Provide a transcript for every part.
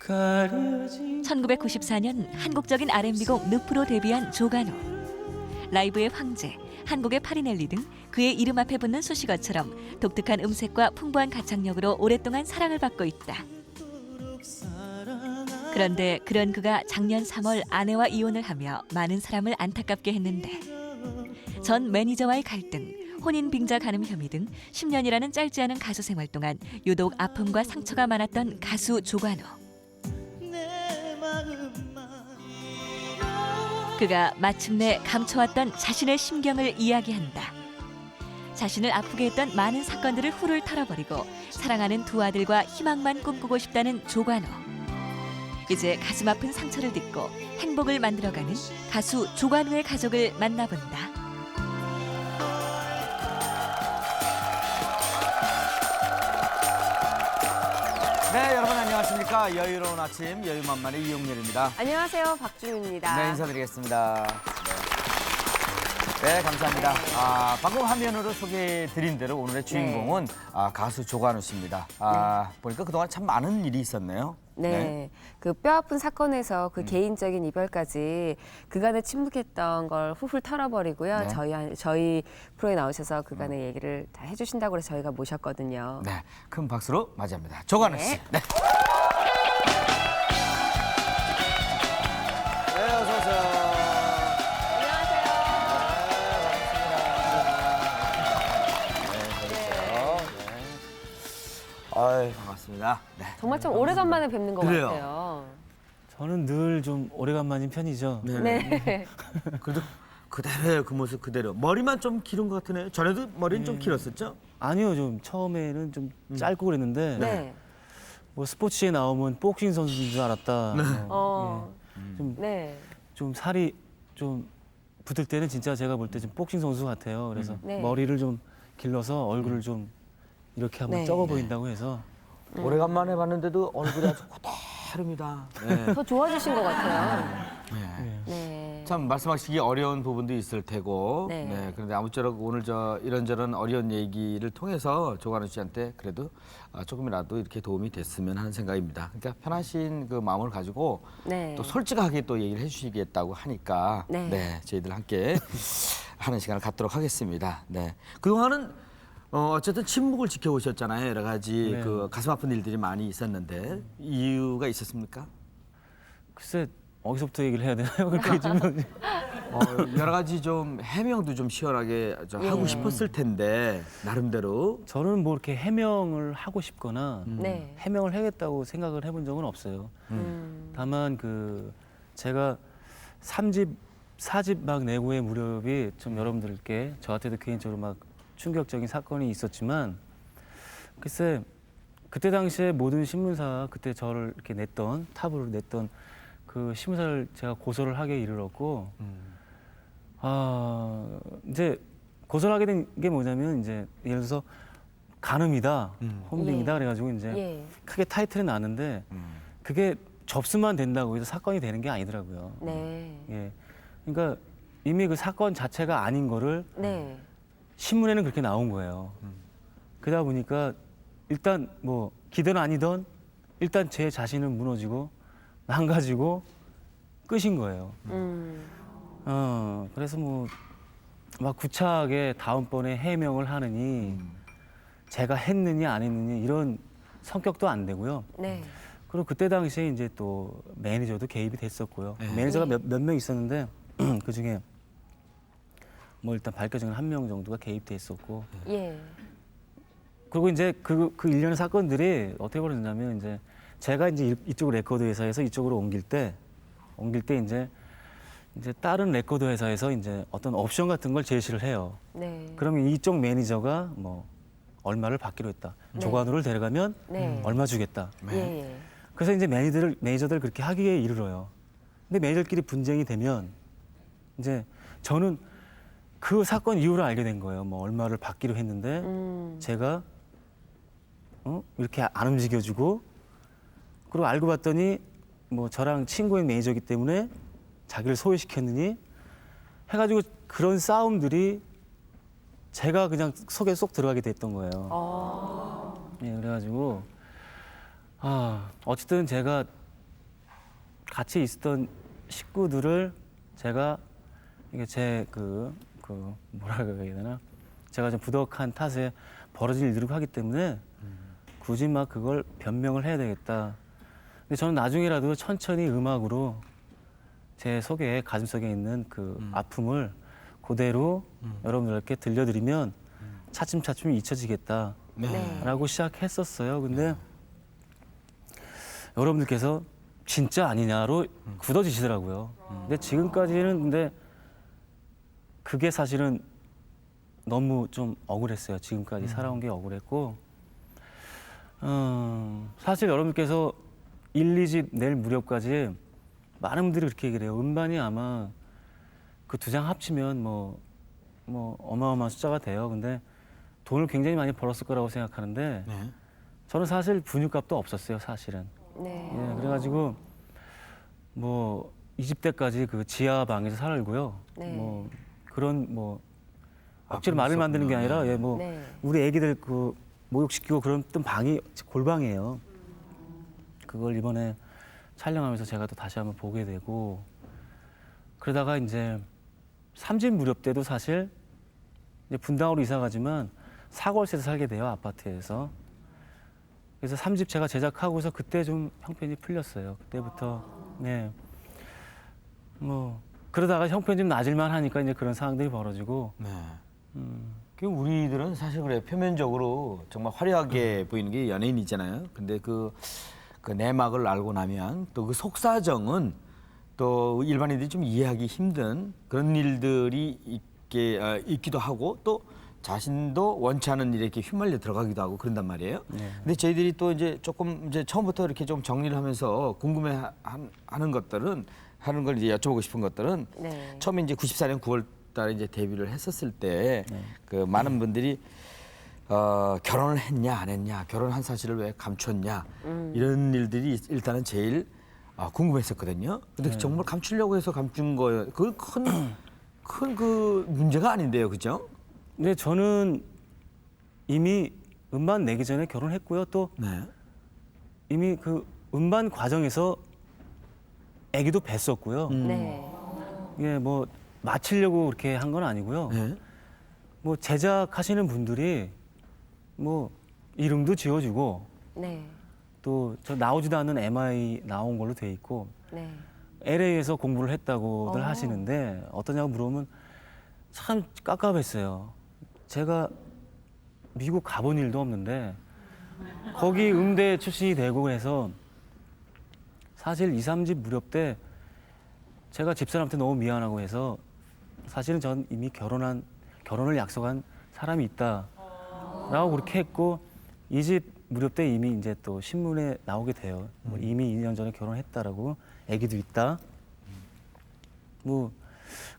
1994년 한국적인 R&B곡 늪으로 데뷔한 조관우. 라이브의 황제, 한국의 파리넬리 등 그의 이름 앞에 붙는 수식어처럼 독특한 음색과 풍부한 가창력으로 오랫동안 사랑을 받고 있다. 그런데 그런 그가 작년 3월 아내와 이혼을 하며 많은 사람을 안타깝게 했는데 전 매니저와의 갈등, 혼인 빙자 간음 혐의 등 10년이라는 짧지 않은 가수 생활 동안 유독 아픔과 상처가 많았던 가수 조관우. 그가 마침내 감춰왔던 자신의 심경을 이야기한다. 자신을 아프게 했던 많은 사건들을 훌훌 털어버리고 사랑하는 두 아들과 희망만 꿈꾸고 싶다는 조관우. 이제 가슴 아픈 상처를 딛고 행복을 만들어가는 가수 조관우의 가족을 만나본다. 네, 여러분 안녕하십니까. 여유로운 아침 여유만만의 이용렬입니다. 안녕하세요, 박주미입니다. 네, 인사드리겠습니다. 네, 감사합니다. 방금 화면으로 소개해드린 대로 오늘의 주인공은 가수 조관우 씨입니다. 보니까 그동안 참 많은 일이 있었네요. 네, 그 뼈아픈 사건에서 그 개인적인 이별까지 그간에 침묵했던 걸 훌훌 털어버리고요. 네. 저희 프로에 나오셔서 그간의 얘기를 다 해주신다고 그래서 저희가 모셨거든요. 네, 큰 박수로 맞이합니다. 조관우 씨. 네. 네, 어서 오세요. 아유, 반갑습니다. 네. 정말 좀 오래간만에 뵙는 것 그래요. 같아요. 저는 늘 좀 오래간만인 편이죠. 네. 그래도 그대로예요, 그 모습 그대로. 머리만 좀 기른 것 같으네요. 전에도 머리는 좀 길었었죠? 아니요, 좀 처음에는 좀 짧고 그랬는데 네. 뭐 스포츠에 나오면 복싱 선수인 줄 알았다. 네. 좀 살이 좀 붙을 때는 진짜 제가 볼 때 좀 복싱 선수 같아요. 그래서 네. 머리를 좀 길러서 얼굴을 좀 이렇게 한번 네. 적어 보인다고 해서 오래간만에 봤는데도 얼굴이 아주 그대로입니다. 네. 더 좋아지신 것 같아요. 네. 네. 참 말씀하시기 어려운 부분도 있을 테고. 네. 네. 그런데 아무쪼록 오늘 저 이런저런 어려운 얘기를 통해서 조관우 씨한테 그래도 조금이라도 이렇게 도움이 됐으면 하는 생각입니다. 그러니까 편하신 그 마음을 가지고 네. 또 솔직하게 또 얘기를 해주시겠다고 하니까 네. 저희들 함께 하는 시간을 갖도록 하겠습니다. 네. 그동안은 어쨌든 침묵을 지켜오셨잖아요. 여러 가지 네. 그 가슴 아픈 일들이 많이 있었는데 이유가 있었습니까? 글쎄 어디서부터 얘기를 해야 되나요? 그렇게 좀 여러 가지 좀 해명도 좀 시원하게 하고 싶었을 텐데 나름대로. 저는 뭐 이렇게 해명을 하고 싶거나 네. 해명을 해야겠다고 생각을 해본 적은 없어요. 다만 그 제가 3집, 4집 막 내고의 무렵이 좀 여러분들께 저한테도 개인적으로 막 충격적인 사건이 있었지만 글쎄 그때 당시에 모든 신문사 그때 저를 이렇게 냈던 탑으로 냈던 그 신문사를 제가 고소를 하게 이르렀고 이제 고소를 하게 된 게 뭐냐면 이제 예를 들어서 간음이다, 혼빙이다 그래가지고 이제 예. 크게 타이틀은 나는데 그게 접수만 된다고 해서 사건이 되는 게 아니더라고요. 네. 예, 그러니까 이미 그 사건 자체가 아닌 거를 네. 신문에는 그렇게 나온 거예요. 그러다 보니까 일단 뭐 기든 아니든 일단 제 자신은 무너지고 망가지고 끝인 거예요. 그래서 뭐 막 구차하게 다음번에 해명을 하느니 제가 했느냐 안 했느냐 이런 성격도 안 되고요. 네. 그리고 그때 당시에 이제 또 매니저도 개입이 됐었고요. 네. 매니저가 몇 명 있었는데 그 중에 뭐 일단 밝혀진 1명 정도가 개입돼 있었고. 예. 그리고 이제 그 일련의 사건들이 어떻게 벌어졌냐면 이제 제가 이제 이쪽 레코드 회사에서 이쪽으로 옮길 때 이제 다른 레코드 회사에서 이제 어떤 옵션 같은 걸 제시를 해요. 네. 그러면 이쪽 매니저가 뭐 얼마를 받기로 했다. 네. 조관우를 데려가면 네. 얼마 주겠다. 예. 예. 그래서 이제 매니저들 그렇게 하기에 이르러요. 근데 매니저끼리 분쟁이 되면 이제 저는 그 사건 이후로 알게 된 거예요. 뭐 얼마를 받기로 했는데 제가 이렇게 안 움직여주고 그리고 알고 봤더니 뭐 저랑 친구인 매니저이기 때문에 자기를 소외시켰느니 해가지고 그런 싸움들이 제가 그냥 속에 쏙 들어가게 됐던 거예요. 예, 그래가지고 어쨌든 제가 같이 있었던 식구들을 제가 이게 제 뭐라 그래야 되나? 제가 좀 부덕한 탓에 벌어질 일들을 하기 때문에 굳이 막 그걸 변명을 해야 되겠다. 근데 저는 나중에라도 천천히 음악으로 제 속에 가슴속에 있는 그 아픔을 그대로 여러분들께 들려드리면 차츰차츰 잊혀지겠다라고 네. 시작했었어요. 근데 여러분들께서 진짜 아니냐로 굳어지시더라고요. 근데 지금까지는 근데 그게 사실은 너무 좀 억울했어요. 지금까지 살아온 게 억울했고 사실 여러분께서 1, 2집 낼 무렵까지 많은 분들이 그렇게 얘기를 해요. 음반이 아마 그 2장 합치면 뭐 어마어마한 숫자가 돼요. 근데 돈을 굉장히 많이 벌었을 거라고 생각하는데 네. 저는 사실 분유값도 없었어요. 사실은. 네. 예, 그래가지고 뭐 2집 때까지 그 지하 방에서 살고요. 네. 뭐 그런 뭐 억지로 아, 말을 만드는 게 그랬었구나. 아니라 예, 뭐 네. 우리 애기들 그 목욕시키고 그런 떤 방이 골방이에요. 그걸 이번에 촬영하면서 제가 또 다시 한번 보게 되고 그러다가 이제 3집 무렵 때도 사실 이제 분당으로 이사 가지만 사골세에서 살게 돼요. 아파트에서. 그래서 3집 제가 제작하고서 그때 좀 형편이 풀렸어요. 그때부터 네. 뭐 그러다가 형편이 좀 나질만 하니까 이제 그런 상황들이 벌어지고 네. 그 우리들은 사실 그래 표면적으로 정말 화려하게 음. 보이는 게 연예인이잖아요. 근데 그 내막을 알고 나면 또 그 속사정은 또 일반인들이 좀 이해하기 힘든 그런 일들이 있기도 하고 또 자신도 원치 않은 일에 이렇게 휘말려 들어가기도 하고 그런단 말이에요. 네. 근데 저희들이 또 이제 조금 이제 처음부터 이렇게 좀 정리를 하면서 궁금해하는 것들은 하는 걸 이제 여쭤보고 싶은 것들은 네. 처음에 이제 94년 9월 달에 이제 데뷔를 했었을 때 그 많은 분들이 결혼을 했냐 안 했냐, 결혼한 사실을 왜 감췄냐 이런 일들이 일단은 제일 궁금했었거든요. 근데 정말 감추려고 해서 감춘 거예요. 그 큰 그 문제가 아닌데요, 그죠? 근데 저는 이미 음반 내기 전에 결혼했고요. 또 네. 이미 그 음반 과정에서 아기도 뵀었고요. 네. 이게 뭐 마치려고 그렇게 한 건 아니고요. 네. 뭐 제작하시는 분들이 뭐 이름도 지어주고 네. 또 저 나오지도 않는 MI 나온 걸로 돼 있고 네. LA에서 공부를 했다고들 어. 하시는데 어떠냐고 물어보면 참 깝깝했어요. 제가 미국 가본 일도 없는데 거기 음대 출신이 되고 해서 사실 2, 3집 무렵 때 제가 집사람한테 너무 미안하고 해서 사실은 전 이미 결혼을 약속한 사람이 있다라고 그렇게 했고 2집 무렵 때 이미 이제 또 신문에 나오게 돼요. 뭐 이미 2년 전에 결혼했다라고 아기도 있다. 뭐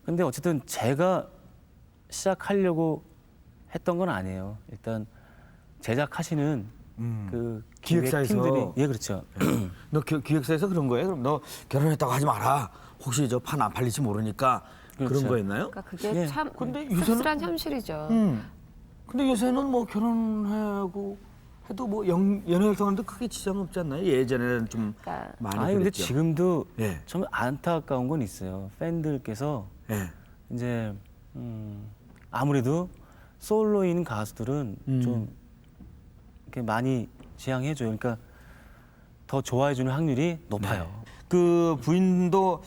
근데 어쨌든 제가 시작하려고 했던 건 아니에요. 일단 제작하시는 그 기획사에서. 기획팀들이 예 그렇죠. 너 기획사에서 그런 거예요? 그럼 너 결혼했다고 하지 마라. 혹시 저 판 안 팔릴지 모르니까 그런 그렇죠. 거였나요? 그러니까 그게 예. 참 근데 요새는- 씁쓸한 현실이죠. 근데 요새는 뭐 결혼하고 해도 뭐 연애 활동하는데 크게 지장 없지 않나요? 예전에는 좀 그러니까 많이 아니 근데 그랬죠. 지금도 예. 좀 안타까운 건 있어요. 팬들께서 예. 이제 아무래도 솔로인 가수들은 좀 이렇게 많이 지향해줘요. 그러니까 더 좋아해주는 확률이 높아요. 네. 그 부인도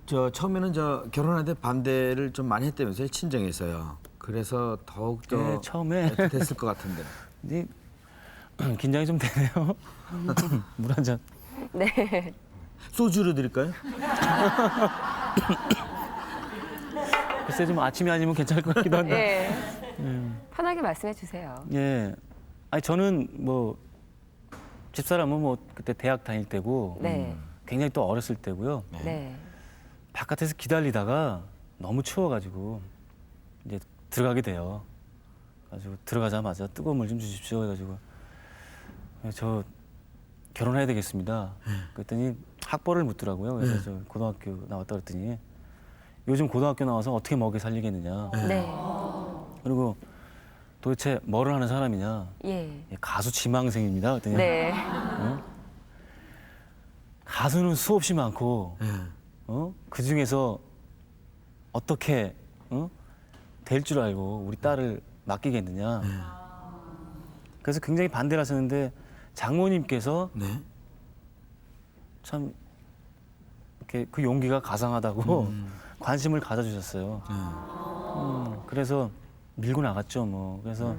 저 처음에는 저 결혼할 때 반대를 좀 많이 했다면서요, 친정에서요. 그래서 더욱 더 네, 처음에 됐을 것 같은데. 이제 긴장이 좀 되네요. 물 한 잔. 네. 소주로 드릴까요? 글쎄 좀 아침이 아니면 괜찮을 것 같기도 한데. 예. 편하게 말씀해 주세요. 예. 아니 저는 뭐 집사람은 뭐 그때 대학 다닐 때고 네. 굉장히 또 어렸을 때고요. 네. 바깥에서 기다리다가 너무 추워가지고 이제 들어가게 돼요. 가지고 들어가자마자 뜨거운 물 좀 주십시오 해가지고 저 결혼해야 되겠습니다. 그랬더니 학벌을 묻더라고요. 그래서 저 고등학교 나왔다 그랬더니 요즘 고등학교 나와서 어떻게 먹여 살리겠느냐. 네. 그리고 도대체 뭐를 하는 사람이냐. 예. 예, 가수 지망생입니다. 그랬더니 네. 가수는 수없이 많고 그 중에서 어떻게 될 줄 알고 우리 딸을 맡기겠느냐. 그래서 굉장히 반대를 하셨는데 장모님께서 네. 참 이렇게 그 용기가 가상하다고 관심을 가져주셨어요. 그래서 밀고 나갔죠, 뭐. 그래서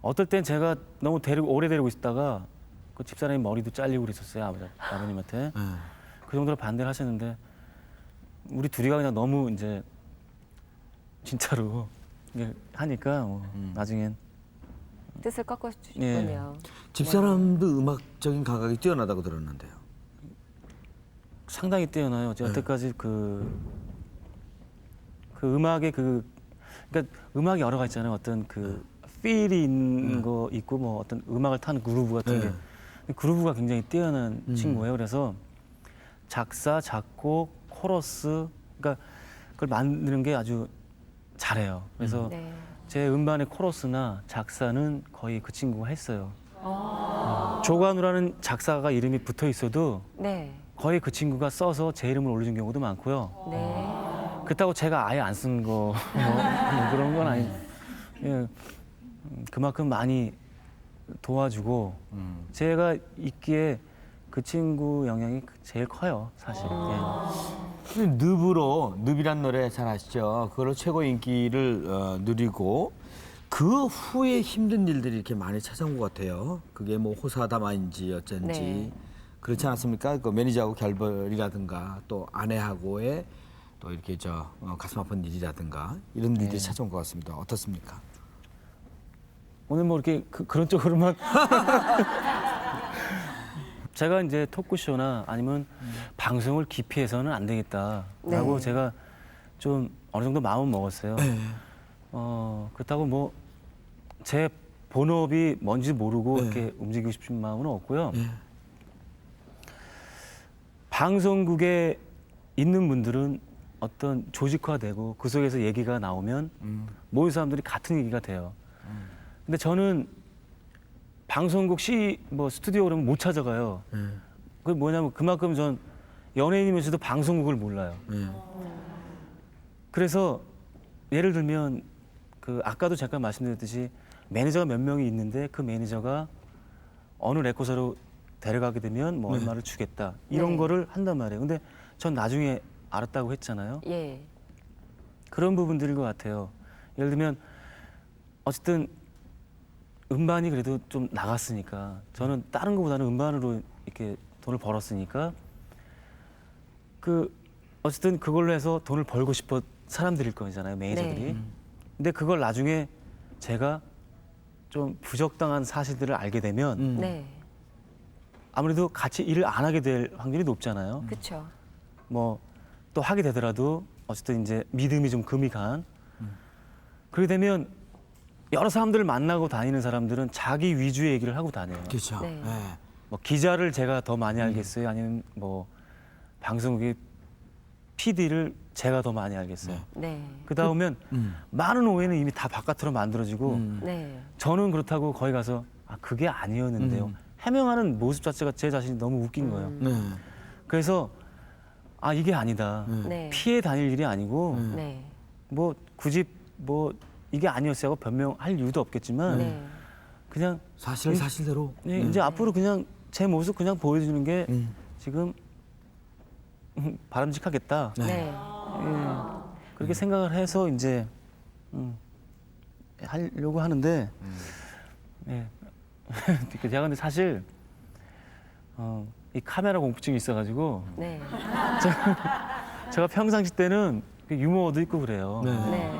어떨 땐 제가 너무 오래 데리고 있다가 그 집사람이 머리도 잘리고 그랬었어요, 아버님한테. 그 정도로 반대를 하셨는데 우리 둘이가 그냥 너무 이제 진짜로 이게 하니까 나중엔 뜻을 꺾어 주셨군요. 집사람도 음악적인 감각이 뛰어나다고 들었는데요. 상당히 뛰어나요. 제가 여태까지 그 음악의 그러니까 음악이 여러 가지 있잖아요. 어떤 그 필이 있는 거 있고 뭐 어떤 음악을 타는 그루브 같은 게 그루브가 굉장히 뛰어난 친구예요. 그래서 작사, 작곡, 코러스 그러니까 그걸 만드는 게 아주 잘해요. 그래서 네. 제 음반의 코러스나 작사는 거의 그 친구가 했어요. 조관우라는 작사가 이름이 붙어 있어도 네. 거의 그 친구가 써서 제 이름을 올려준 경우도 많고요. 네. 그렇다고 제가 아예 안 쓴 거 뭐 그런 건 아니. 예, 그만큼 많이 도와주고 제가 있기에 그 친구 영향이 제일 커요, 사실. 예. 늪이란 노래 잘 아시죠? 그걸로 최고 인기를 누리고 그 후에 힘든 일들이 이렇게 많이 찾아온 것 같아요. 그게 뭐 호사다마인지 어쩐지 네. 그렇지 않았습니까? 그 매니저하고 결별이라든가 또 아내하고의 또 이렇게 가슴 아픈 일이라든가 이런 일들이 찾아온 것 같습니다. 어떻습니까? 오늘 뭐 이렇게 그런 쪽으로만 제가 이제 토크쇼나 아니면 방송을 기피해서는 안 되겠다라고 네. 제가 좀 어느 정도 마음은 먹었어요. 그렇다고 뭐 제 본업이 뭔지 모르고 이렇게 움직이고 싶은 마음은 없고요. 방송국에 있는 분들은 어떤 조직화되고 그 속에서 얘기가 나오면 모든 사람들이 같은 얘기가 돼요. 근데 저는 방송국 뭐 스튜디오 그러면 못 찾아가요. 그게 뭐냐면 그만큼 전 연예인이면서도 방송국을 몰라요. 그래서 예를 들면 그 아까도 잠깐 말씀드렸듯이 매니저가 몇 명이 있는데 그 매니저가 어느 레코사로 데려가게 되면 뭐 얼마를 주겠다 이런 네. 거를 한단 말이에요. 근데 전 나중에 알았다고 했잖아요. 예. 그런 부분들인 것 같아요. 예를 들면 어쨌든 음반이 그래도 좀 나갔으니까 저는 다른 것보다는 음반으로 이렇게 돈을 벌었으니까 그 어쨌든 그걸로 해서 돈을 벌고 싶어 사람들일 거잖아요, 매니저들이. 네. 근데 그걸 나중에 제가 좀 부적당한 사실들을 알게 되면 네. 아무래도 같이 일을 안 하게 될 확률이 높잖아요. 그렇죠. 뭐 또 하게 되더라도 어쨌든 이제 믿음이 좀 금이 간. 그렇게 되면 여러 사람들을 만나고 다니는 사람들은 자기 위주의 얘기를 하고 다녀요. 그렇죠. 네. 뭐 기자를 제가 더 많이 알겠어요? 아니면 뭐 방송국의 PD를 제가 더 많이 알겠어요? 네. 그 다음엔 많은 오해는 이미 다 바깥으로 만들어지고 네. 저는 그렇다고 거기 가서 아 그게 아니었는데요. 해명하는 모습 자체가 제 자신이 너무 웃긴 거예요. 네. 그래서 아 이게 아니다. 네. 피해 다닐 일이 아니고 네. 뭐 굳이 뭐 이게 아니었어요 하고 변명할 이유도 없겠지만 네. 그냥 사실은 사실대로. 예, 이제 앞으로 그냥 제 모습 그냥 보여주는 게 지금 바람직하겠다. 네. 예, 그렇게 생각을 해서 이제 하려고 하는데 예. 제가 근데 사실 이 카메라 공포증이 있어가지고 네. 제가 평상시 때는 유머도 있고 그래요. 네. 네.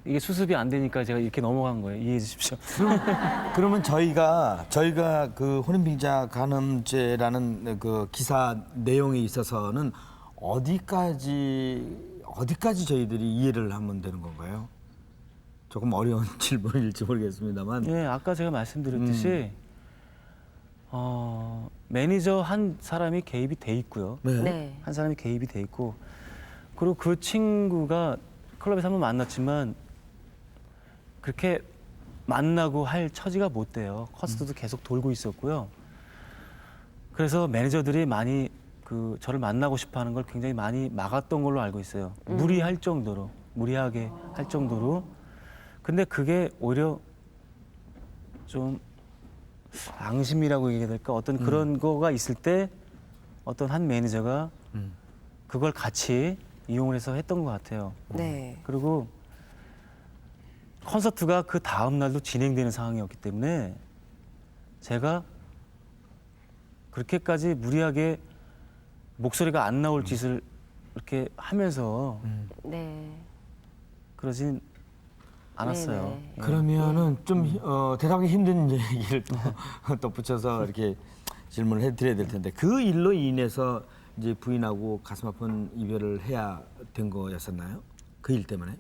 이게 수습이 안 되니까 제가 이렇게 넘어간 거예요. 이해해 주십시오. 그러면 저희가 그 혼인빙자 간음죄라는 그 기사 내용에 있어서는 어디까지 저희들이 이해를 하면 되는 건가요? 조금 어려운 질문일지 모르겠습니다만. 예, 아까 제가 말씀드렸듯이 매니저 한 사람이 개입이 돼 있고요. 네. 네. 한 사람이 개입이 돼 있고 그리고 그 친구가 클럽에서 한번 만났지만 그렇게 만나고 할 처지가 못 돼요. 커스트도 계속 돌고 있었고요. 그래서 매니저들이 많이 그 저를 만나고 싶어하는 걸 굉장히 많이 막았던 걸로 알고 있어요. 무리하게 할 정도로. 근데 그게 오히려 좀 앙심이라고 얘기해야 될까? 어떤 그런 거가 있을 때 어떤 한 매니저가 그걸 같이 이용을 해서 했던 것 같아요. 네. 그리고 콘서트가 그 다음 날도 진행되는 상황이었기 때문에 제가 그렇게까지 무리하게 목소리가 안 나올 짓을 이렇게 하면서 네. 그러진 않았어요. 네네. 그러면은 좀 대답하기 힘든 얘기를 또 붙여서 이렇게 질문을 해드려야 될 텐데 그 일로 인해서 이제 부인하고 가슴 아픈 이별을 해야 된 거였었나요? 그 일 때문에?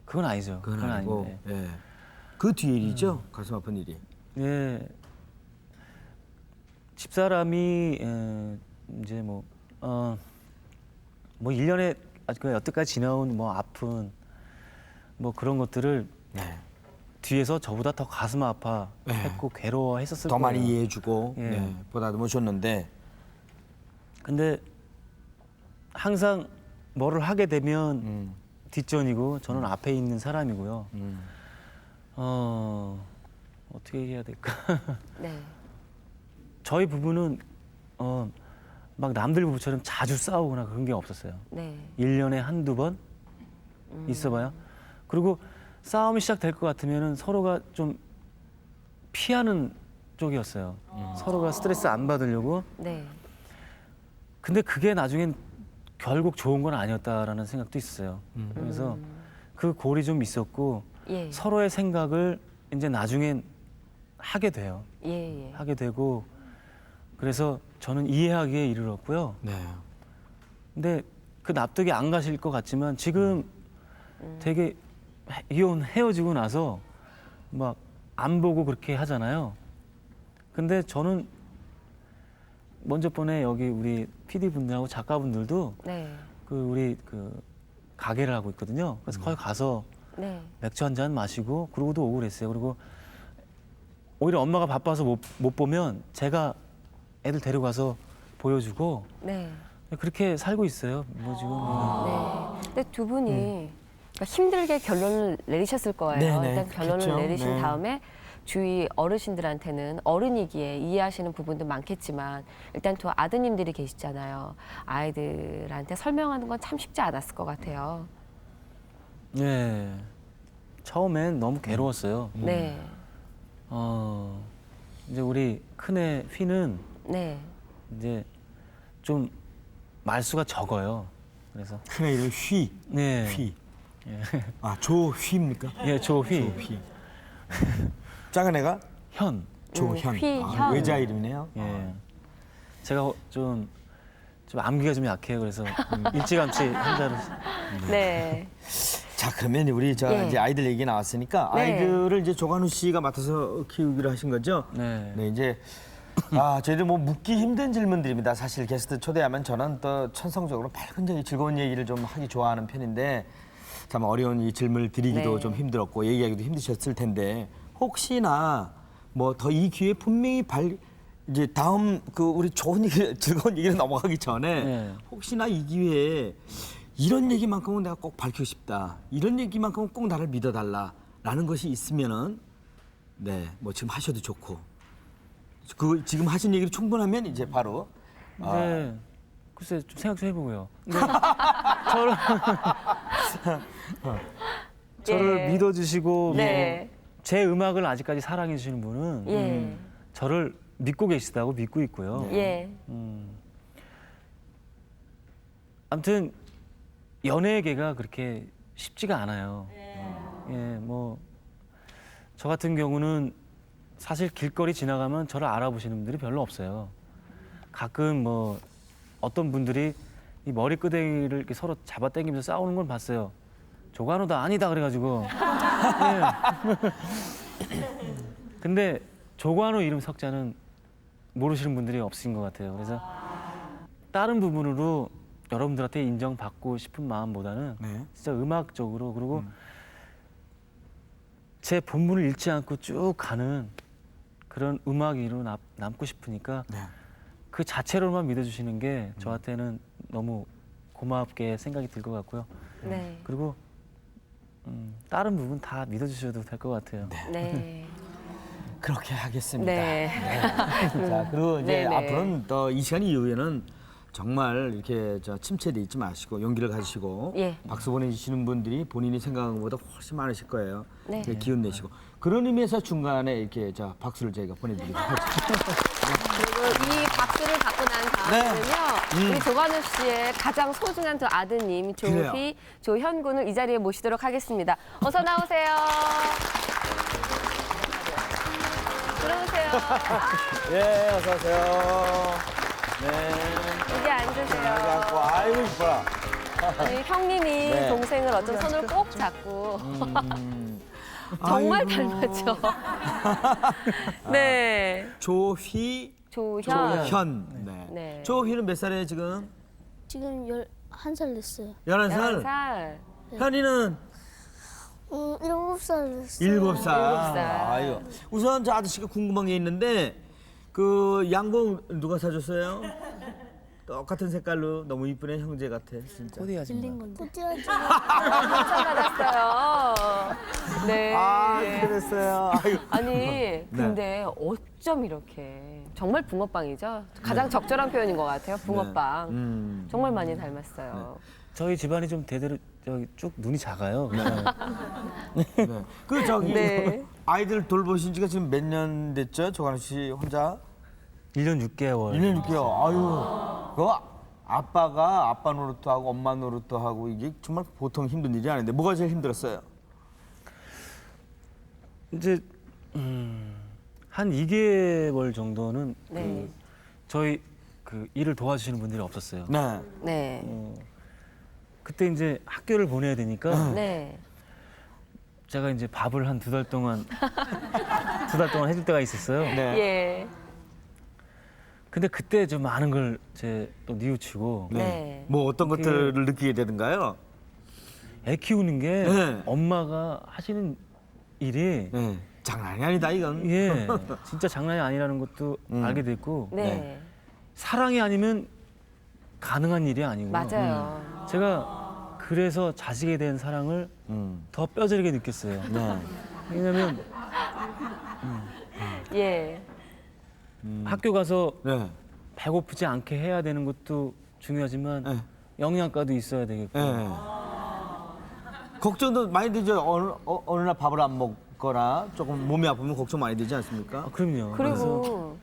그건 아니죠. 그건 아니고 아닌데. 예. 그 뒤에 일이죠? 가슴 아픈 일이. 예. 집사람이 이제 뭐 1년에 아주 여태까지 지나온 뭐 아픈 뭐 그런 것들을 네. 뒤에서 저보다 더 가슴 아파했고 괴로워했었을 더 거예요. 많이 이해해주고 예. 네, 보다듬어 줬는데 근데 항상 뭐를 하게 되면 뒷전이고 저는 앞에 있는 사람이고요. 어떻게 얘기해야 될까? 네. 저희 부부는 막 남들 부부처럼 자주 싸우거나 그런 게 없었어요. 네. 1년에 한두 번 있어봐요. 그리고 싸움이 시작될 것 같으면 서로가 좀 피하는 쪽이었어요. 서로가 스트레스 안 받으려고. 네. 근데 그게 나중엔 결국 좋은 건 아니었다라는 생각도 있었어요. 그래서 그 골이 좀 있었고 예. 서로의 생각을 이제 나중엔 하게 돼요. 예. 예. 하게 되고 그래서 저는 이해하기에 이르렀고요. 네. 근데 그 납득이 안 가실 것 같지만 지금 되게 헤어지고 나서 막 안 보고 그렇게 하잖아요. 근데 저는 먼저 번에 여기 우리 PD 분들하고 작가분들도 네. 우리 가게를 하고 있거든요. 그래서 거기 가서 네. 맥주 한 잔 마시고 그러고도 오고 그랬어요. 그리고 오히려 엄마가 바빠서 못 보면 제가 애들 데려가서 보여주고 네. 그렇게 살고 있어요. 뭐 지금 네. 근데 두 분이 그러니까 힘들게 결론을 내리셨을 거예요. 네네, 일단 결론을 그렇죠. 내리신 네. 다음에 주위 어르신들한테는 어른이기에 이해하시는 부분도 많겠지만 일단 두 아드님들이 계시잖아요. 아이들한테 설명하는 건 참 쉽지 않았을 것 같아요. 예. 처음엔 너무 괴로웠어요. 네. 이제 우리 큰애 휘는 네. 이제 좀 말수가 적어요. 그래서 큰애 이름 휘. 네. 휘. 아 조휘입니까? 예, 조휘. 휘. 작은 애가 현. 조현. 휘, 아, 현. 외자 이름이네요. 예. 제가 좀 암기가 좀 약해요. 그래서 일찌감치 한자를 네. 자 그러면 우리 예. 이제 아이들 얘기 나왔으니까 네. 아이들을 이제 조관우 씨가 맡아서 키우기로 하신 거죠? 네. 네 이제 저희들 뭐 묻기 힘든 질문들입니다. 사실 게스트 초대하면 저는 또 천성적으로 밝은 즐거운 얘기를 좀 하기 좋아하는 편인데 참 어려운 이 질문을 드리기도 네. 좀 힘들었고 얘기하기도 힘드셨을 텐데 혹시나 뭐 더 이 기회에 분명히 이제 다음 우리 좋은 얘기 즐거운 얘기를 넘어가기 전에 네. 혹시나 이 기회에 이런 얘기만큼은 내가 꼭 밝히고 싶다. 이런 얘기만큼은 꼭 나를 믿어달라라는 것이 있으면은 네, 뭐 지금 하셔도 좋고 지금 하신 얘기를 충분하면 이제 바로 네. 글쎄 좀 생각 좀 해보고요. 네. 저를 예. 믿어주시고 네. 제 음악을 아직까지 사랑해 주시는 분은 예. 저를 믿고 계시다고 믿고 있고요. 예. 아무튼 연예계가 그렇게 쉽지가 않아요. 예, 뭐 저 같은 경우는 사실 길거리 지나가면 저를 알아보시는 분들이 별로 없어요. 가끔 뭐 어떤 분들이 이 머리끄댕이를 이렇게 서로 잡아당기면서 싸우는 건 봤어요. 조관우다 아니다 그래가지고. 예. 근데 조관우 이름 석자는 모르시는 분들이 없으신 것 같아요. 그래서 다른 부분으로 여러분들한테 인정받고 싶은 마음보다는 네. 진짜 음악적으로 그리고 제 본분을 잃지 않고 쭉 가는 그런 음악인으로 남고 싶으니까 네. 그 자체로만 믿어주시는 게 저한테는 너무 고맙게 생각이 들 것 같고요. 네. 그리고 다른 부분 다 믿어주셔도 될 것 같아요. 네. 그렇게 하겠습니다. 네. 자, 그리고 이제 네네. 앞으로는 더 이 시간 이후에는 정말 이렇게 침체돼 있지 마시고 용기를 가지시고 예. 박수 보내주시는 분들이 본인이 생각한 것보다 훨씬 많으실 거예요. 네. 기운 내시고 그런 의미에서 중간에 이렇게 박수를 저희가 보내드리도록 하죠. 그리고 이 박수를 받고 난 다음에는요, 우리 조관우 씨의 가장 소중한 두 아드님 그래요. 조휘, 조현군을 이 자리에 모시도록 하겠습니다. 어서 나오세요. 들어오세요. 예, 어서 오세요. 네. 여기 앉으세요. 아이고 이뻐라. 우리 형님이 네. 동생을 어떤 손을 꼭 잡고 정말 닮았죠. 네. 조휘, 조현. 조현. 네. 네. 조휘는 몇 살이에요 지금? 지금 11살 됐어요. 11살. 11살. 현이는 7살 됐어요. 7살. 일곱 살. 아유. 우선 저 아저씨가 궁금한 게 있는데 그 양복 누가 사줬어요? 똑같은 색깔로 너무 이쁘네 형제 같아 진짜. 어디 하지? 빌린 건데. 포티아지. 받았어요. 네. 아 그랬어요. 아유. 아니 근데 어쩜 이렇게 정말 붕어빵이죠? 가장 적절한 표현인 것 같아요. 붕어빵. 정말 많이 닮았어요. 저희 집안이 좀 대대로 저기 쭉 눈이 작아요. 그래서 네. 그 저기 네. 아이들 돌보신 지가 지금 몇 년 됐죠? 조관우 씨 혼자? 1년 6개월. 1년 6개월. 아유. 그거 아빠가 아빠 노릇도 하고 엄마 노릇도 하고 이게 정말 보통 힘든 일이 아닌데 뭐가 제일 힘들었어요? 이제 한 2개월 정도는 네. 그 저희 그 일을 도와주시는 분들이 없었어요. 네. 네. 그때 이제 학교를 보내야 되니까 네. 제가 이제 밥을 한 2달 동안 2달 동안 해줄 때가 있었어요. 네. 예. 근데 그때 좀 많은 걸 제 또 뉘우치고 네. 뭐 어떤 것들을 느끼게 되던가요? 애 키우는 게 네. 엄마가 하시는 일이 네. 장난이 아니다 이건. 예 진짜 장난이 아니라는 것도 알게 됐고 네. 사랑이 아니면 가능한 일이 아니고 맞아요. 제가 그래서 자식에 대한 사랑을 음. 더 뼈저리게 느꼈어요. 네. 왜냐면 예. 학교 가서 네. 배고프지 않게 해야 되는 것도 중요하지만 네. 영양가도 있어야 되겠고 네. 걱정도 많이 되죠. 어느 날 밥을 안 먹거나 조금 몸이 아프면 걱정 많이 되지 않습니까? 그럼요. 그리고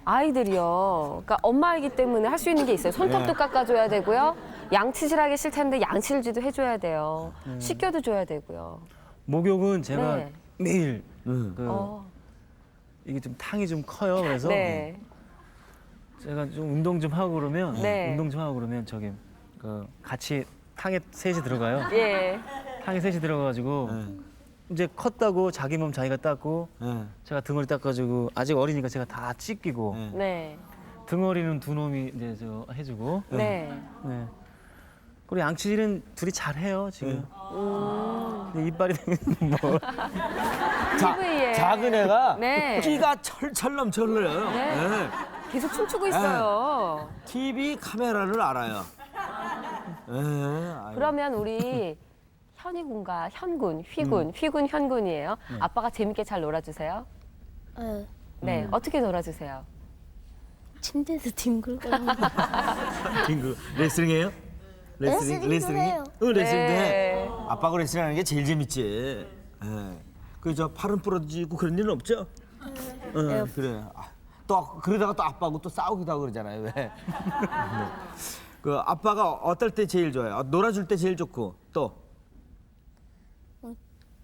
아이들이요. 그러니까 엄마이기 때문에 할 수 있는 게 있어요. 손톱도 깎아줘야 되고요. 양치질하기 싫다는데 양치질도 해줘야 돼요. 씻겨도 줘야 되고요. 목욕은 제가 네. 매일 네. 그 어. 이게 좀 탕이 좀 커요. 그래서 네. 제가 좀 운동 좀 하고 그러면 네. 운동 좀 하고 그러면 저기 그 같이 탕에 셋이 들어가요. 예. 탕에 셋이 들어가가지고 네. 이제 컸다고 자기 몸 자기가 닦고 네. 제가 등어리 닦아주고 아직 어리니까 제가 다 찢기고 네. 네. 등어리는 두 놈이 이제 저 해주고 네. 네. 그리고 양치질은 둘이 잘해요 지금. 근데 이빨이 뭐 TV에. 작은 애가 네. 끼가 철철 넘쳐 흘러요. 네. 네. 계속 춤추고 있어요. TV 카메라를 알아요. 네. 아유. 그러면 우리 현이군과 현군, 휘군, 휘군, 현군이에요. 아빠가 재밌게 잘 놀아주세요. 네. 네. 어떻게 놀아주세요? 침대에서 뒹굴고. 그 레슬링해요? 레슬링도 해요. 레슬링도 네. 해. 아빠가 레슬링하는 게 제일 재밌지. 그저 팔은 부러지고 그런 일은 없죠? 그래. 또 그러다가 또 아빠하고 또 싸우기도 하고 그러잖아요. 왜? 네. 그 아빠가 어떨 때 제일 좋아요? 놀아줄 때 제일 좋고 또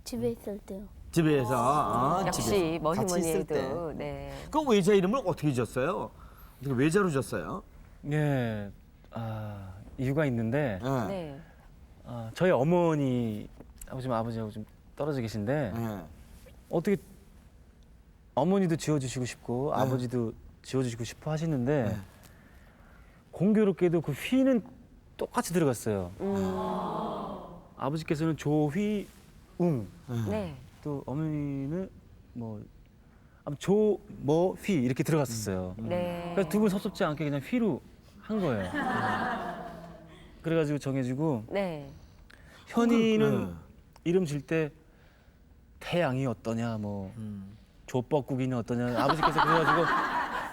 집에 있을 때요. 집에서 역시 집에서 뭐니 같이 뭐니 있을 때. 해도. 네. 그 외자 이름을 어떻게 지었어요? 어떻게 외자로 지었어요? 예 이유가 있는데 네. 네. 저희 어머니 지금 아버지하고 좀 떨어져 계신데 네. 어떻게 어머니도 지어주시고 싶고 아버지도 지어주시고 싶어 하시는데 공교롭게도 그 휘는 똑같이 들어갔어요. 아버지께서는 조휘웅 네. 또 어머니는 뭐 조, 뭐, 휘 이렇게 들어갔었어요. 네. 그래서 두 분 섭섭지 않게 그냥 휘로 한 거예요. 그래가지고 정해지고 네. 현이는 이름 질 때 태양이 어떠냐, 뭐 조뻐꾸기는 어떠냐. 아버지께서 그래가지고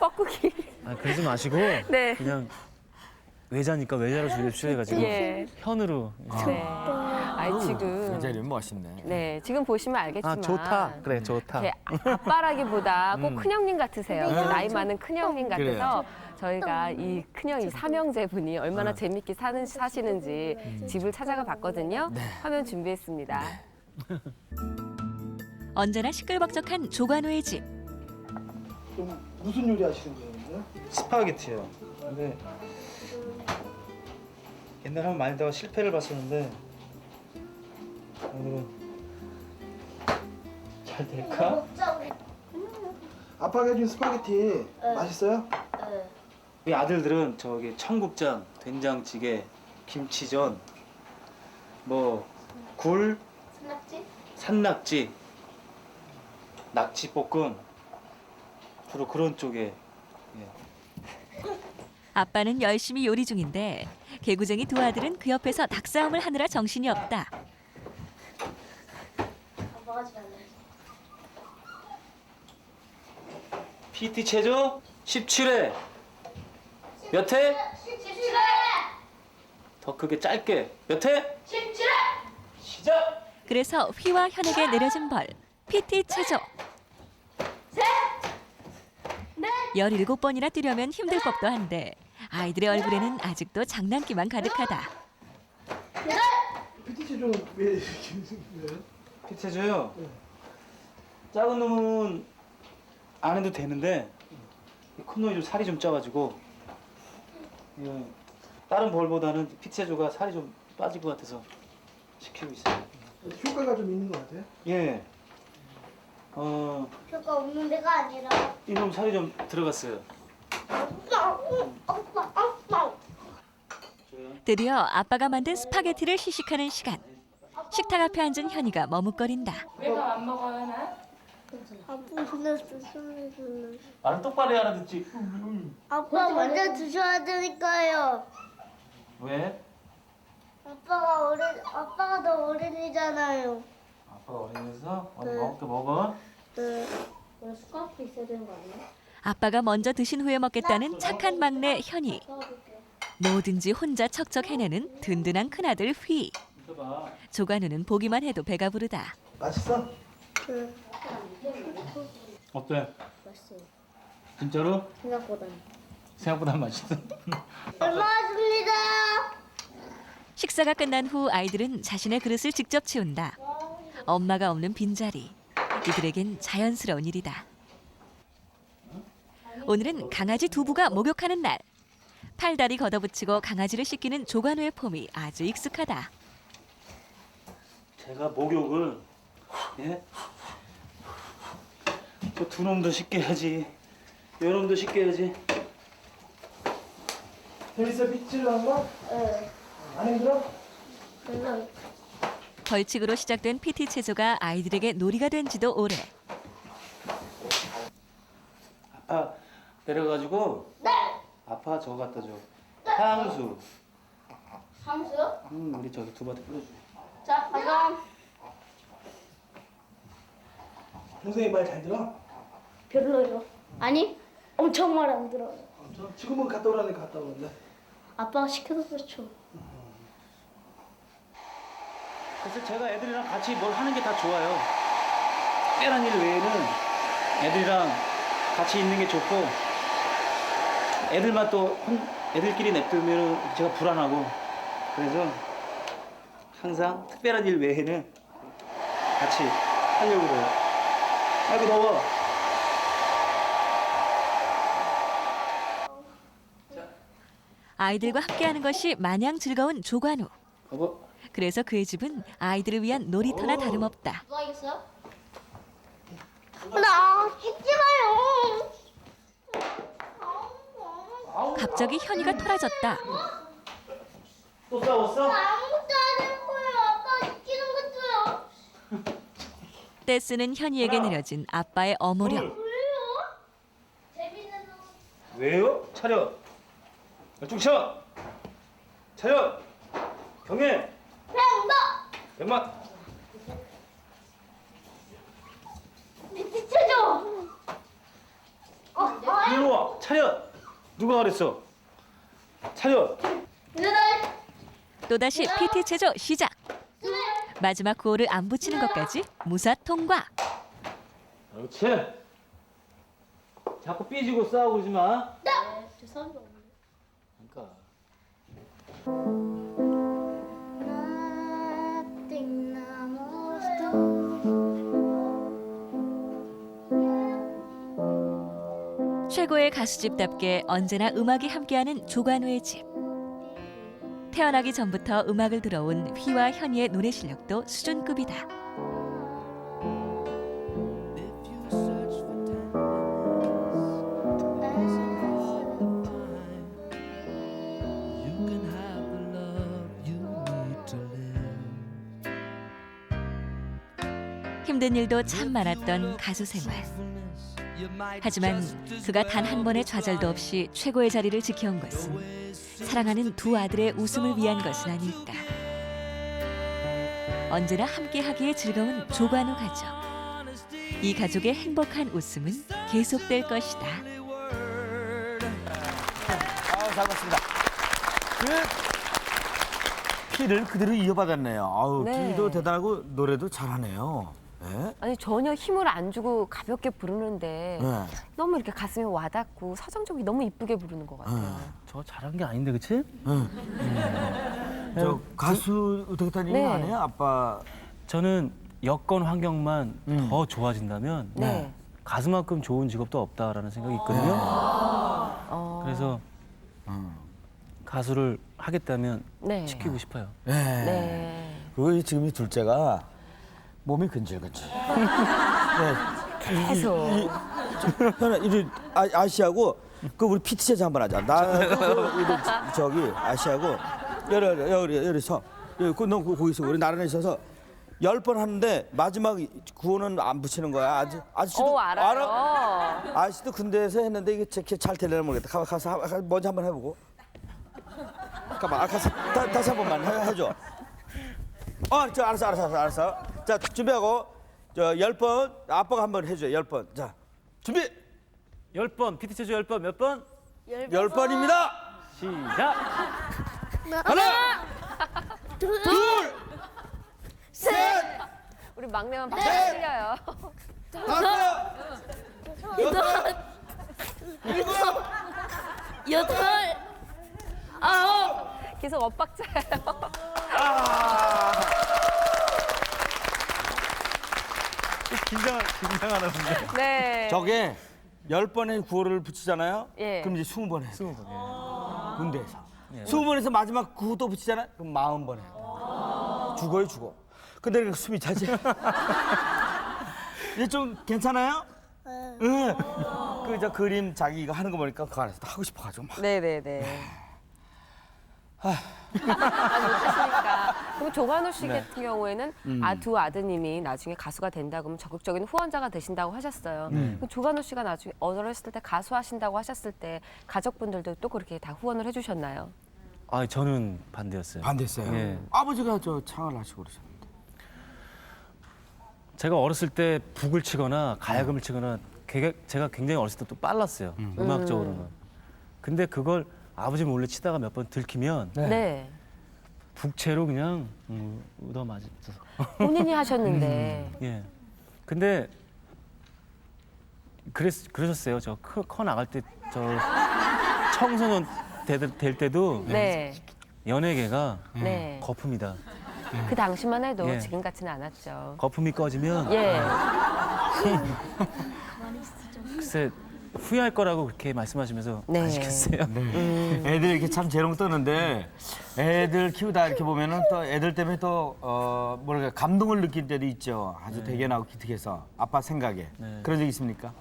뻐꾸기. 아, 그러지 마시고 네. 그냥 외자니까 외자로 줄여주셔 해가지고 예. 현으로. 네. 아이 지금 굉장히 멋있네. 네 지금 보시면 알겠지만 아 좋다. 그래 좋다. 이렇게 아빠라기보다 꼭 큰형님 같으세요. 이제 나이 많은 큰형님 같아서 저희가 이 큰형이 삼형제 분이 얼마나 재밌게 사시는지 집을 찾아가 봤거든요. 화면 준비했습니다. 언제나 시끌벅적한 조관우의 집. 그럼 무슨 요리 하시는 거예요? 스파게티요. 근데 옛날에 한번 많이 다가 실패를 봤었는데 오늘은 잘 될까? 아빠가 해준 스파게티 맛있어요? 우리 아들들은 저기 청국장, 된장찌개, 김치전, 뭐 굴, 산낙지, 낙지볶음 주로 그런 쪽에. 아빠는 열심히 요리 중인데 개구쟁이 두 아들은 그 옆에서 닭싸움을 하느라 정신이 없다. PT 체조 17회. 몇 회? 17회! 더 크게 짧게. 몇 회? 17회! 시작! 그래서 휘와 현에게 내려진 벌 PT 체조. 17번이나 뛰려면 힘들 법도 한데 아이들의 얼굴에는 아직도 장난기만 가득하다. PT 체조는 왜 이렇게 해요? PT 체조요? 작은 놈은 안 해도 되는데 큰 놈이 좀 살이 좀 쪄가지고 다른 벌보다는 PT 체조가 살이 좀 빠질 것 같아서 시키고 있어요. 효과가 좀 있는 것 같아요? 예. 효과 없는 데가 아니라 이놈 살이 좀 들어갔어요. 드디어 아빠가 만든 스파게티를 시식하는 시간. 식탁 앞에 앉은 현이가 머뭇거린다. 아빠 불렀어 소리 불렀어 말은 똑바로 해야 알아듣지. 아빠 먼저 드셔야 되니까요. 왜? 아빠가 더 어린이잖아요. 아빠가 어린이라서 네. 먹을 거 먹어. 네. 원래 숟가락도 있어야 되는 거 아니에요? 아빠가 먼저 드신 후에 먹겠다는 착한 막내 현이. 뭐든지 혼자 척척 해내는 든든한 큰아들 휘. 있어봐. 조관우는 보기만 해도 배가 부르다. 맛있어? 네. 어때? 맛있어요. 진짜로? 생각보다는. 생각보다 맛있어. 고맙습니다. 식사가 끝난 후 아이들은 자신의 그릇을 직접 치운다. 엄마가 없는 빈자리. 이들에겐 자연스러운 일이다. 오늘은 강아지 두부가 목욕하는 날. 팔다리 걷어붙이고 강아지를 씻기는 조관우의 폼이 아주 익숙하다. 제가 목욕을 예? 저 두 놈도 씻게 해야지. 요 놈도 씻게 해야지. 재밌어 PT 체조 하는 거? 네. 안 힘들어? 그래서 벌칙으로 시작된 PT 체조가 아이들에게 놀이가 된 지도 오래. 아빠 내려가지고 아빠 저거 갖다 줘. 향수. 함수요? 우리 저기 두바한테 뿌려줘. 자, 가자. 동생이 말 잘 들어? 별로요. 아니, 엄청 말 안 들어요. 지금은 갔다 오라니까 갔다 오는데. 아빠가 시켜서 그렇죠. 그래서 제가 애들이랑 같이 뭘 하는 게 다 좋아요. 특별한 일 외에는 애들이랑 같이 있는 게 좋고 애들만 또 애들끼리 냅두면 제가 불안하고 그래서 항상 특별한 일 외에는 같이 하려고 해요. 아이고 더워. 아이들과 함께하는 것이 마냥 즐거운 조관우. 여보. 그래서 그의 집은 아이들을 위한 놀이터나 다름없다. 뭐 하겠어요? 나 잊지 마요. 갑자기 현이가 토라졌다. 또 싸웠어? 아무것도 안 했고요. 아빠 시키는 것도요. 떼쓰는 현이에게 내려진 아빠의 어무령. 왜요? 차렷. 열중 쳐. 차렷. 경례. 백만. 비춰줘. 이리 와. 차렷. 누가 그랬어? 차렷. 또다시 PT 체조 시작. 마지막 구호를 안 붙이는 것까지 무사 통과. 그렇지. 자꾸 삐지고 싸우고 그러지 마. 그러니까. 최고의 가수집답게 언제나 음악이 함께하는 조관우의 집. 태어나기 전부터 음악을 들어온 휘와 현이의 노래 실력도 수준급이다. 힘든 일도 참 많았던 가수 생활. 하지만 그가 단 한 번의 좌절도 없이 최고의 자리를 지켜온 것은 사랑하는 두 아들의 웃음을 위한 것은 아닐까. 언제나 함께하기에 즐거운 조관우 가족. 이 가족의 행복한 웃음은 계속될 것이다. 잘 봤습니다. 키를 그대로 이어받았네요. 아우, 네. 키도 대단하고 노래도 잘하네요. 네? 아니 전혀 힘을 안 주고 가볍게 부르는데 네. 너무 이렇게 가슴에 와닿고 서정적이 너무 이쁘게 부르는 것 같아요. 저 잘한 게 아닌데, 그치? 저 가수 되겠다는 얘기 네. 안 해요? 아빠. 저는 여건 환경만 더 좋아진다면 네. 가수만큼 좋은 직업도 없다라는 생각이 있거든요. 어, 그래서 가수를 하겠다면 네. 지키고 싶어요. 네. 네. 그 지금 이 둘째가 몸이 근질근질. 네. 계속. 현아, 이리 아시하고 그 우리 PT 제자 한번 하자. 저기 아시하고 여기서 너 거기서 우리 나란히 있어서 10번 하는데 마지막 구호는 안 붙이는 거야. 아저씨도 알아요. 아저씨도 군대에서 했는데 이게 잘 되려나 모르겠다. 가서 먼저 한번 해보고. 잠깐만, 가서 다시 한 번만 해줘. 알았어. 자, 준비하고, 10번, 아빠가 한번 해줘요, 10번. 자, 준비! 10번, PT 체조 10번, 몇 번? 10번입니다! 시작! 하나! 둘! 셋! 우리 막내만 박수 틀려요. 다섯! 일곱! 여덟. 계속 엇박자예요. 긴장하나 본데. 네. 저게 10번의 구호를 붙이잖아요? 예. 그럼 이제 20번 해요. 20번. 군대에서. 20번에서 마지막 구호 또 붙이잖아요? 그럼 40번 해요. 죽어요, 죽어. 근데 그러니까 숨이 차지. 이제 좀 괜찮아요? 응. 저 그림 자기 이거 하는 거 보니까 그 안에서 하고 싶어가지고 막. 네네네. 못하시니까. 그럼 조관우 씨 같은 경우에는 두 아드님이 나중에 가수가 된다 그러면 적극적인 후원자가 되신다고 하셨어요. 그럼 조관우 씨가 나중에 어렸을 때 가수 하신다고 하셨을 때 가족분들도 또 그렇게 다 후원을 해주셨나요? 아, 저는 반대였어요. 반대했어요. 예. 아버지가 저 창을 하시고 그러셨는데. 제가 어렸을 때 북을 치거나 가야금을 치거나 제가 굉장히 어렸을 때 또 빨랐어요. 음악적으로는. 근데 그걸 아버지 몰래 치다가 몇 번 들키면 네. 북채로 그냥 얻어 맞았어. 본인이 하셨는데. 예. 근데 그러셨어요. 저 커 나갈 때 저 청소년 될 때도 네. 연예계가 네. 거품이다. 그 당시만 해도 예. 지금 같지는 않았죠. 거품이 꺼지면 예. 글쎄 후회할 거라고 그렇게 말씀하시면서 네. 안 시켰어요. 애들 이렇게 참 재롱 떠는데 애들 키우다 이렇게 보면은 또 애들 때문에 또 뭐랄까 감동을 느낄 때도 있죠. 아주 대견하고 기특해서 아빠 생각에 네. 그런 적 있습니까?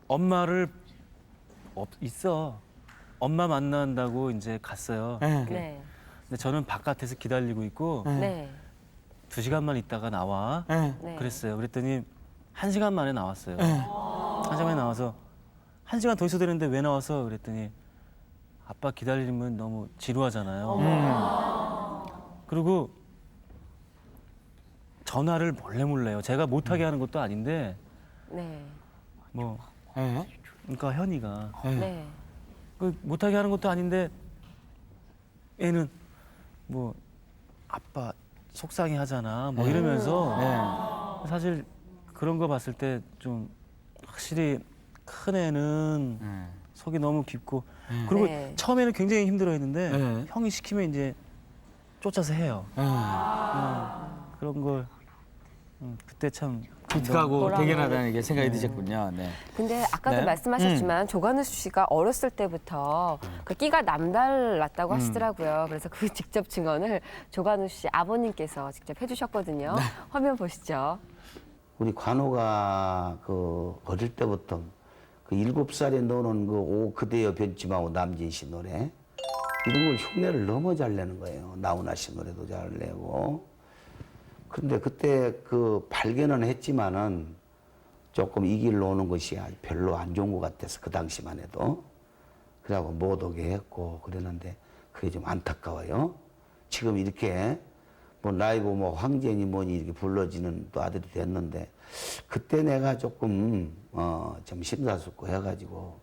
엄마를 있어. 엄마 만난다고 이제 갔어요. 네. 네. 근데 저는 바깥에서 기다리고 있고 네. 2시간만 있다가 나와. 네. 네. 그랬어요. 그랬더니 1시간 만에 나왔어요. 장장만이 나와서 1시간 더 있어야 되는데 왜 나왔어? 그랬더니 아빠 기다리면 너무 지루하잖아요. 그리고 전화를 몰래 해요. 제가 못하게 하는 것도 아닌데 네. 뭐 예. 그러니까 현이가 네. 그 못하게 하는 것도 아닌데 애는 뭐 아빠 속상해 하잖아 뭐 이러면서 사실 그런 거 봤을 때 좀 확실히 큰 애는 속이 너무 깊고 그리고 네. 처음에는 굉장히 힘들어했는데 네. 형이 시키면 이제 쫓아서 해요. 그런 걸 그때 참 기특하고 뭐라고 대견하다는 게 생각이 드셨군요. 네. 근데 아까도 네. 말씀하셨지만 조관우 씨가 어렸을 때부터 그 끼가 남달랐다고 하시더라고요. 그래서 그 직접 증언을 조관우 씨 아버님께서 직접 해주셨거든요. 화면 보시죠. 우리 관우가 그 어릴 때부터 그 7살에 넣어놓은 그 오 그대여 변치마오 남진 씨 노래 이런 걸 흉내를 너무 잘 내는 거예요. 나훈아 씨 노래도 잘 내고. 그런데 그때 그 발견은 했지만은 조금 이 길로 오는 것이 별로 안 좋은 것 같아서 그 당시만 해도 그래갖고 못 오게 했고 그랬는데 그게 좀 안타까워요. 지금 이렇게 뭐 라이브 뭐 황제니 뭐니 이렇게 불러지는 또 아들이 됐는데 그때 내가 조금 좀 심사숙고해가지고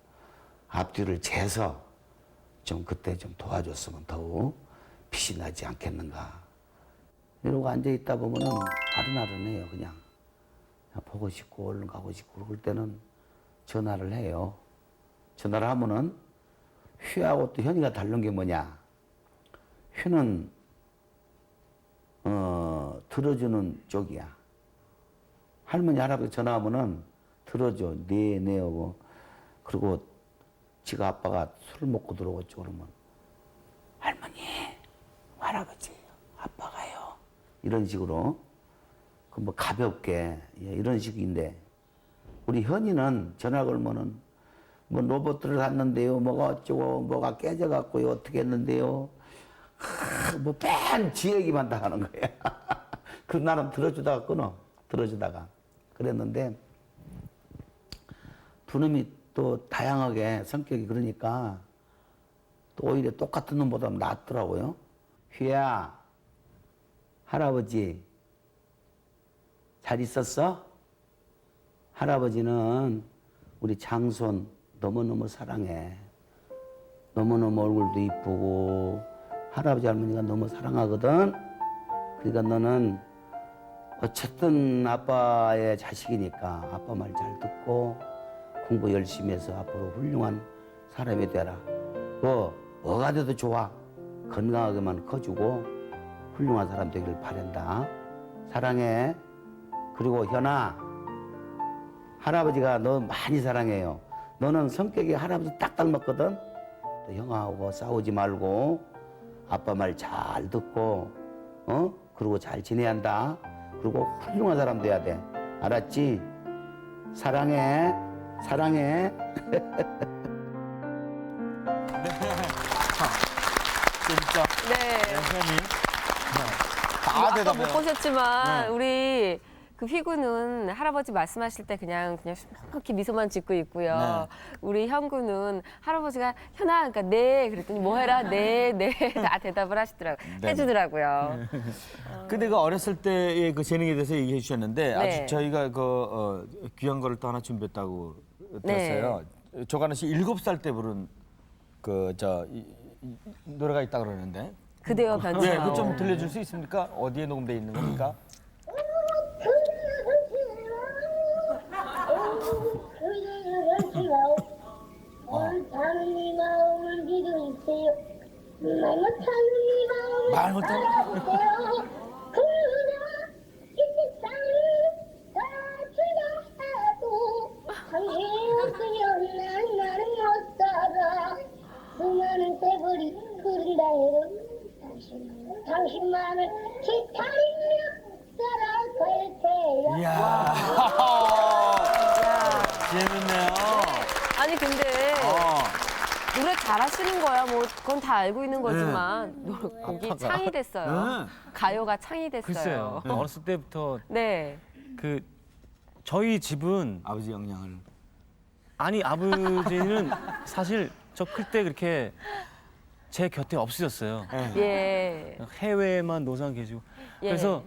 앞뒤를 재서 좀 그때 좀 도와줬으면 더욱 빛이 나지 않겠는가. 이러고 앉아 있다 보면은 아른아른해요 그냥 보고 싶고 얼른 가고 싶고 그럴 때는 전화를 해요. 전화를 하면은 휘하고 또 현이가 다른 게 뭐냐. 휘는 들어주는 쪽이야. 할머니 할아버지 전화하면은 들어줘. 네 하고 그리고 지가 아빠가 술 먹고 들어오겠죠 그러면 할머니 할아버지 아빠가요 이런 식으로 그 뭐 가볍게 이런 식인데 우리 현이는 전화 걸면은 뭐 로봇들을 샀는데요 뭐가 어쩌고 뭐가 깨져갖고요 어떻게 했는데요 뭐 뺀 지 얘기만 다 하는 거야. 그 나는 들어주다가 끊어. 들어주다가 그랬는데 두 놈이 또 다양하게 성격이 그러니까 또 오히려 똑같은 놈보다 낫더라고요. 휘야 할아버지 잘 있었어? 할아버지는 우리 장손 너무너무 사랑해. 너무너무 얼굴도 이쁘고 할아버지 할머니가 너무 사랑하거든. 그러니까 너는 어쨌든 아빠의 자식이니까 아빠 말 잘 듣고 공부 열심히 해서 앞으로 훌륭한 사람이 되라. 뭐가 돼도 좋아. 건강하게만 커주고 훌륭한 사람 되길 바란다. 사랑해. 그리고 현아, 할아버지가 너 많이 사랑해요. 너는 성격이 할아버지 딱 닮았거든. 또 형하고 싸우지 말고 아빠 말 잘 듣고 그리고 잘 지내야 한다. 그리고 훌륭한 사람 돼야 돼. 알았지? 사랑해. 사랑해. 진짜 네. 현이 다 아까 못 대답해요. 보셨지만 우리 그 휘구는 할아버지 말씀하실 때 그냥 이렇게 미소만 짓고 있고요. 네. 우리 현구는 할아버지가 현아 그러니까 네 그랬더니 뭐 해라 네 다 대답을 네. 해주더라고요. 근데 그 어렸을 때의 그 재능에 대해서 얘기해 주셨는데 네. 아주 저희가 그 귀한 거를 또 하나 준비했다고 들었어요. 조관우 씨 7살 때 부른 그 노래가 있다 그러는데. 그대여 네, 변치마오. 그 좀 들려줄 수 있습니까? 어디에 녹음돼 있는 겁니까? 당신의 마음을 믿으세요. 말못하는 마음을 말 못하는 알아주세요. 그러나 이 세상을 다 지나가도 당신 없으면 나는 못 살아. 수많은 세월이 흐른다 해도 당신만을 기다리며 살아갈 테야. 이야. 재밌네요. 아니 근데 노래 잘하시는 거야. 뭐 그건 다 알고 있는 거지만 곡이 창이 됐어요. 가요가 창이 됐어요. 글쎄요. 어렸을 때부터 네. 그 저희 집은 아버지 영향을. 아니 아버지는 사실 저 클 때 그렇게 제 곁에 없으셨어요. 예. 해외에만 노상 계시고. 예. 그래서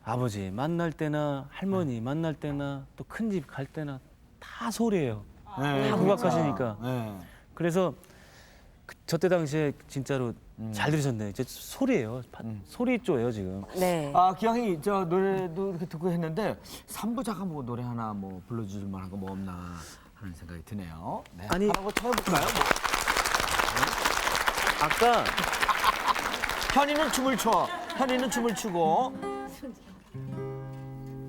아버지 만날 때나 할머니 만날 때나 또 큰 집 갈 때나 다 소리예요. 다 국악가시니까. 네. 그래서 저 때 당시에 진짜로 잘 들으셨네요. 이제 소리예요. 소리 쪼예요 지금. 네. 아, 기왕이 저 노래도 이렇게 듣고 했는데 3부 잠깐 뭐 노래 하나 뭐 불러주실 만한 거 뭐 없나 하는 생각이 드네요. 네. 아니, 하나 쳐볼까요? 뭐. 아까 현이는 춤을 춰. 현이는 춤을 추고.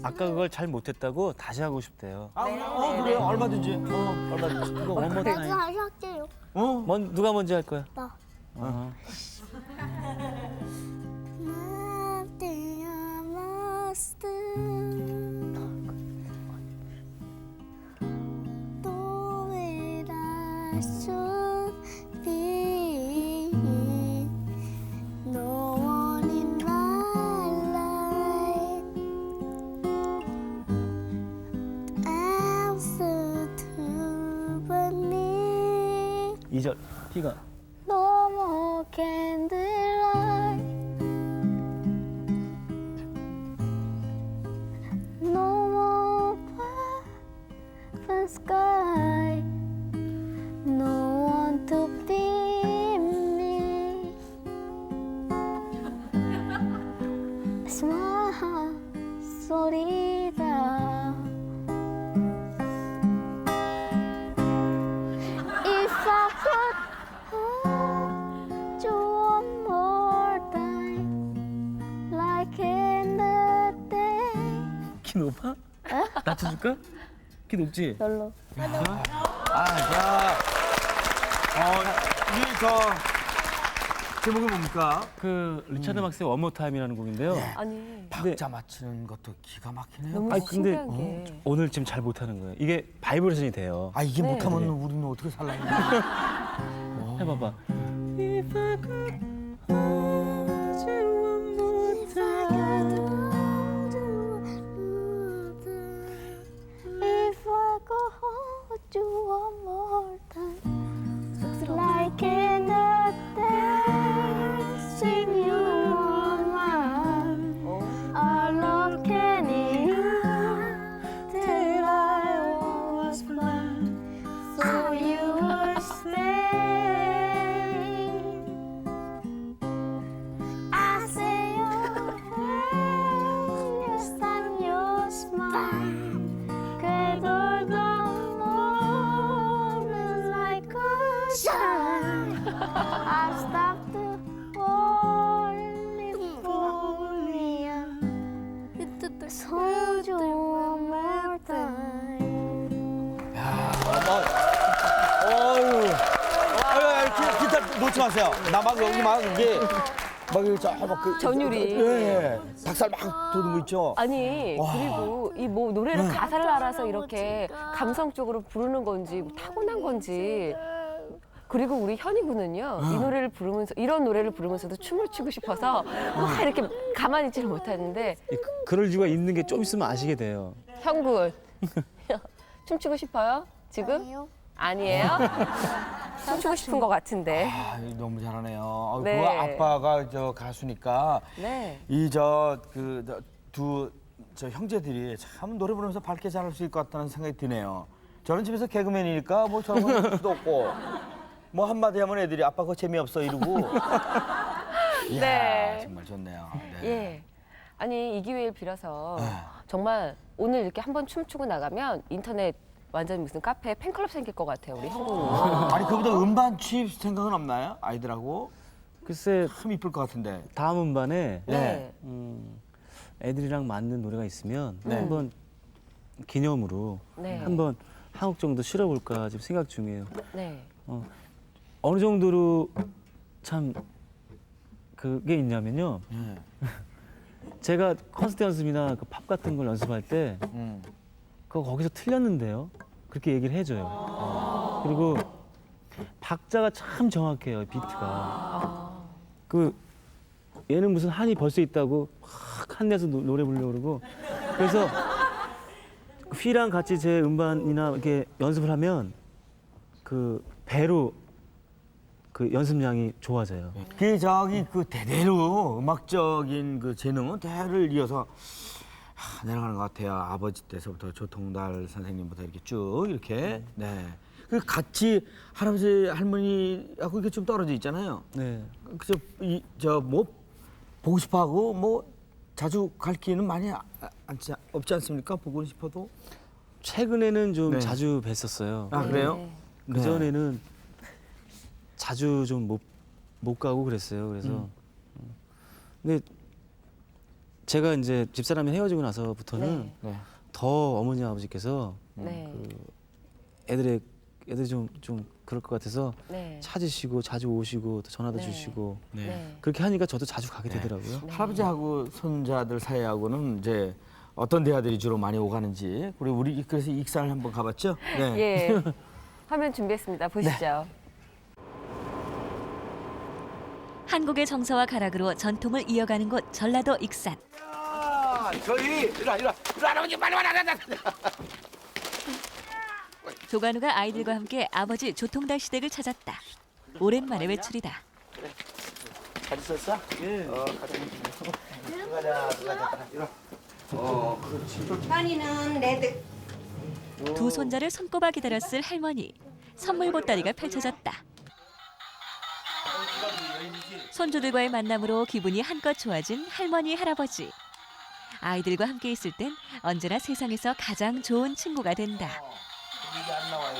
아까 그걸 잘 못했다고 다시 하고 싶대요. 아, 그래요? 얼마든지. 얼마든지. 그거 원모 타임. 다시 할게요. 누가 먼저 할 거야? 나. Nothing I must do. The way I should be. No one in my life. Answer to but me. 2절 P가 No more candlelight. No more perfect sky. No one to dim me. Smile, 소리다. If I could hold you one more time, like in the day. 키 높아? 낮춰줄까? 키 높지? 별로. 아, 자. 이 제목이 뭡니까? 그 리차드 막스의 원모 타임이라는 곡인데요. 아니 박자 맞추는 것도 기가 막히네요. 너무 아니, 근데 신기한 게 오늘 지금 잘 못하는 거예요. 이게 바이브레이션이 돼요. 아, 이게 네. 못하면 우리는 어떻게 살라는 해봐봐. If I could hold you one more time. If I could hold you one more time, like in the day, sing you on my I love can till I was blind, so you will stay. I say your face and your smile, 그래도 the moment like a shine. I stopped to only for me. Hold you one more time. 기타 놓지 마세요. 나 막 여기 막 이게 막 이게 막 전율이. 예. 닭살 막 돋는 거 있죠. 아니 와. 그리고 이 뭐 노래를 가사를 알아서 이렇게 감성적으로 부르는 건지 뭐 타고난 건지 그리고 우리 현희 군은요 이 노래를 부르면서 이런 노래를 부르면서도 춤을 추고 싶어서 막 이렇게 가만히 있지를 못하는데 그럴 이유가 있는 게 좀 있으면 아시게 돼요. 현군 춤추고 싶어요 지금? 아니에요? 춤추고 싶은 것 같은데. 아, 너무 잘하네요. 네. 그 아빠가 저 가수니까 네. 이 저 형제들이 참 노래 부르면서 밝게 잘할 수 있을 것 같다는 생각이 드네요. 저는 집에서 개그맨이니까 뭐 저런 건 할 수도 없고 뭐 한마디 하면 애들이 아빠 그거 재미없어 이러고. 이야, 네. 정말 좋네요. 네. 예. 아니 이 기회를 빌어서 네. 정말 오늘 이렇게 한번 춤추고 나가면 인터넷 완전 무슨 카페 팬클럽 생길 것 같아요 우리 형군은. 아니 그보다 음반 취입 생각은 없나요? 아이들하고 글쎄 참 이쁠 것 같은데. 다음 음반에 네. 애들이랑 맞는 노래가 있으면 네. 한번 기념으로 네. 한번 한 곡 정도 실어볼까 지금 생각 중이에요. 네. 어느 정도로 참 그게 있냐면요. 네. 제가 콘서트 연습이나 그 팝 같은 걸 연습할 때 그거 거기서 틀렸는데요. 그렇게 얘기를 해줘요. 그리고 박자가 참 정확해요. 비트가. 그 얘는 무슨 한이 벌써 있다고 막 한내서 노래 부르려고 그러고 그래서 휘랑 같이 제 음반이나 이렇게 연습을 하면 그 배로 그 연습량이 좋아져요. 그 저기 그 대대로 음악적인 그 재능은 대를 이어서 내려가는 것 같아요. 아버지 때서부터 조통달 선생님부터 이렇게 쭉 이렇게. 네. 그 같이 할아버지 할머니하고 이렇게 좀 떨어져 있잖아요. 네. 그저 뭐 보고 싶어하고 뭐 자주 갈 기회는 많이 없지 않습니까? 보고 싶어도. 최근에는 좀 네. 자주 뵀었어요. 아 그래요? 네. 그 전에는 자주 좀 못 가고 그랬어요. 그래서 근데 제가 이제 집사람이 헤어지고 나서부터는 네. 더 어머니 아버지께서 네. 애들이 좀 그럴 것 같아서 네. 찾으시고 자주 오시고 또 전화도 네. 주시고 네. 그렇게 하니까 저도 자주 가게 네. 되더라고요. 할아버지하고 손자들 사이하고는 이제 어떤 대화들이 주로 많이 오가는지 우리 그래서 익산을 한번 가봤죠? 네. 예. 화면 준비했습니다. 보시죠. 한국의 정서와 가락으로 전통을 이어가는 곳 전라도 익산. 저희 이리 할아버지 빨리 와라. 조관우가 아이들과 함께 아버지 조통달 시댁을 찾았다. 오랜만에 외출이다. 잘 있었어? 예. 가자. 이리 와. 그렇지. 현이는 레드. 두 손자를 손꼽아 기다렸을 할머니. 선물 보따리가 펼쳐졌다. 손주들과의 만남으로 기분이 한껏 좋아진 할머니, 할아버지. 아이들과 함께 있을 땐 언제나 세상에서 가장 좋은 친구가 된다. 이게 안 나와요.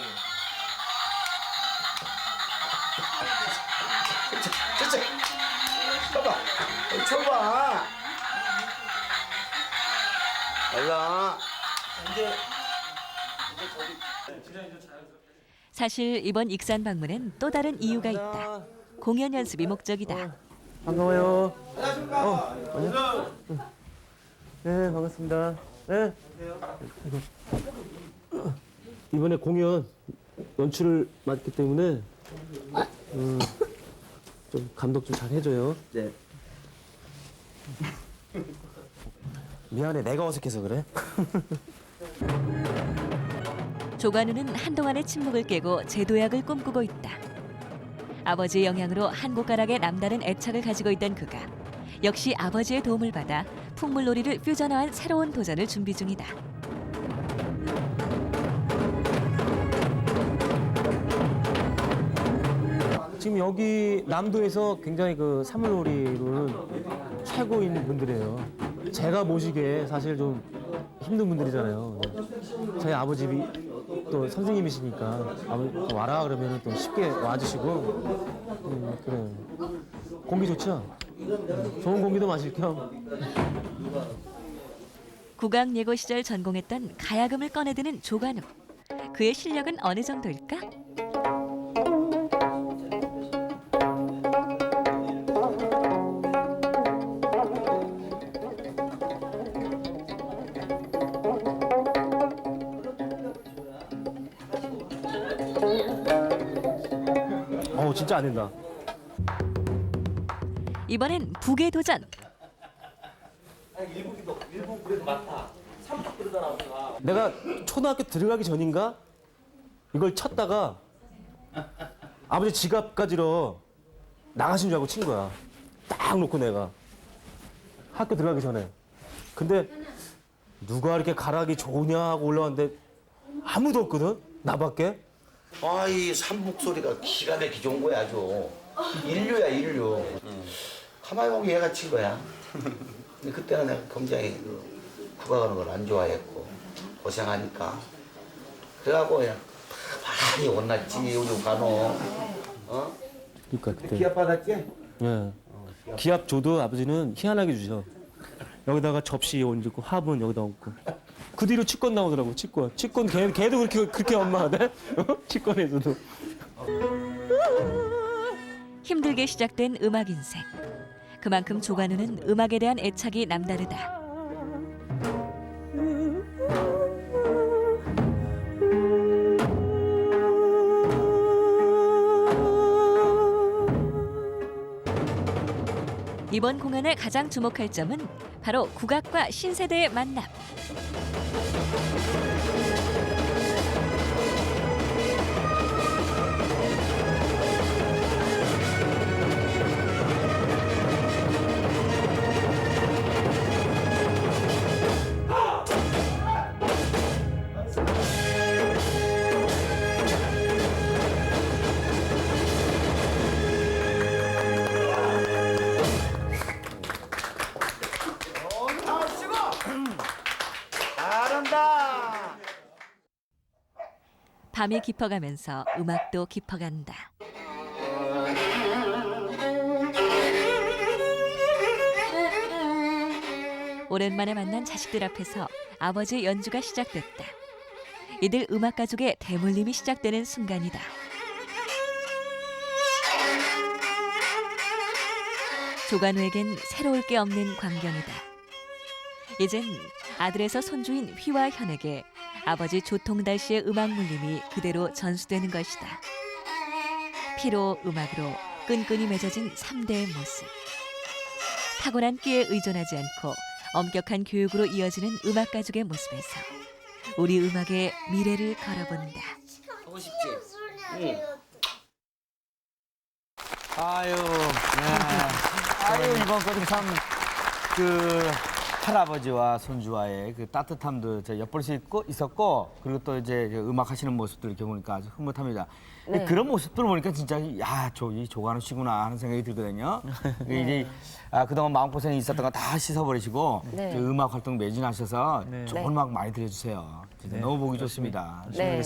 그렇지. 봐봐. 쳐봐. 얼라. 사실 이번 익산 방문엔 또 다른 이유가 있다. 공연 연습이 목적이다. 반가워요. 네, 반갑습니다. 네. 이번에 공연 연출을 맡기 때문에 좀 감독 좀 잘 해줘요. 네. 미안해, 내가 어색해서 그래. 조관우는 한동안의 침묵을 깨고 재도약을 꿈꾸고 있다. 아버지의 영향으로 한국 가락에 남다른 애착을 가지고 있던 그가 역시 아버지의 도움을 받아 풍물놀이를 퓨전화한 새로운 도전을 준비 중이다. 지금 여기 남도에서 굉장히 그 사물놀이로는 최고인 분들이에요. 제가 모시기에 사실 좀 힘든 분들이잖아요. 저희 아버지 또 선생님이시니까 아버지 와라 그러면 또 쉽게 와주시고 그래요. 공기 좋죠? 좋은 공기도 마실 겸. 국악 예고 시절 전공했던 가야금을 꺼내드는 조관우. 그의 실력은 어느 정도일까? 진짜 안 된다. 이번엔 북의 도전. 내가 초등학교 들어가기 전인가 이걸 쳤다가 아버지 지갑 가지러 나가신 줄 알고 친 거야. 딱 놓고 내가 학교 들어가기 전에. 근데 누가 이렇게 가락이 좋으냐 하고 올라왔는데 아무도 없거든, 나밖에. 이 삼복 소리가 기가 막히게 좋은 거야 아주. 인류야 인류. 가만히 보면 얘가 친 거야. 근데 그때는 내가 굉장히 국악하는 걸 안 좋아했고 고생하니까 그래갖고 그냥 많이 혼났지 우리 간호. 그러니까 그때. 기합 받았지? 예. 기합 줘도 아버지는 희한하게 주죠. 여기다가 접시 얹고 화분 여기다 얹고. 그 뒤로 치권 나오더라고. 치권 걔도 그렇게 엄마하대. 치권에서도. 힘들게 시작된 음악 인생. 그만큼 조관우는 음악에 대한 애착이 남다르다. 이번 공연에 가장 주목할 점은 바로 국악과 신세대의 만남. 밤이 깊어가면서 음악도 깊어간다. 오랜만에 만난 자식들 앞에서 아버지의 연주가 시작됐다. 이들 음악 가족의 대물림이 시작되는 순간이다. 조관우에겐 새로울 게 없는 광경이다. 이젠 아들에서 손주인 휘와 현에게 아버지 조통달 씨의 음악 물림이 그대로 전수되는 것이다. 피로 음악으로 끈끈이 맺어진 3대의 모습. 타고난 끼에 의존하지 않고 엄격한 교육으로 이어지는 음악 가족의 모습에서 우리 음악의 미래를 걸어본다. 하고 싶지? 응. 아유, 네. 아유 이번 거는 참그 할아버지와 손주와의 그 따뜻함도 저 엿볼 수 있었고 그리고 또 이제 그 음악 하시는 모습도 이렇게 보니까 아주 흐뭇합니다. 네. 그런 모습들을 보니까 진짜 이 조관우 씨구나 하는 생각이 들거든요. 이제 그동안 마음고생이 있었던 거 다 씻어버리시고 네. 음악 활동 매진하셔서 네. 좋은 네. 음악 많이 들려주세요. 진짜 너무 보기 좋습니다. 네.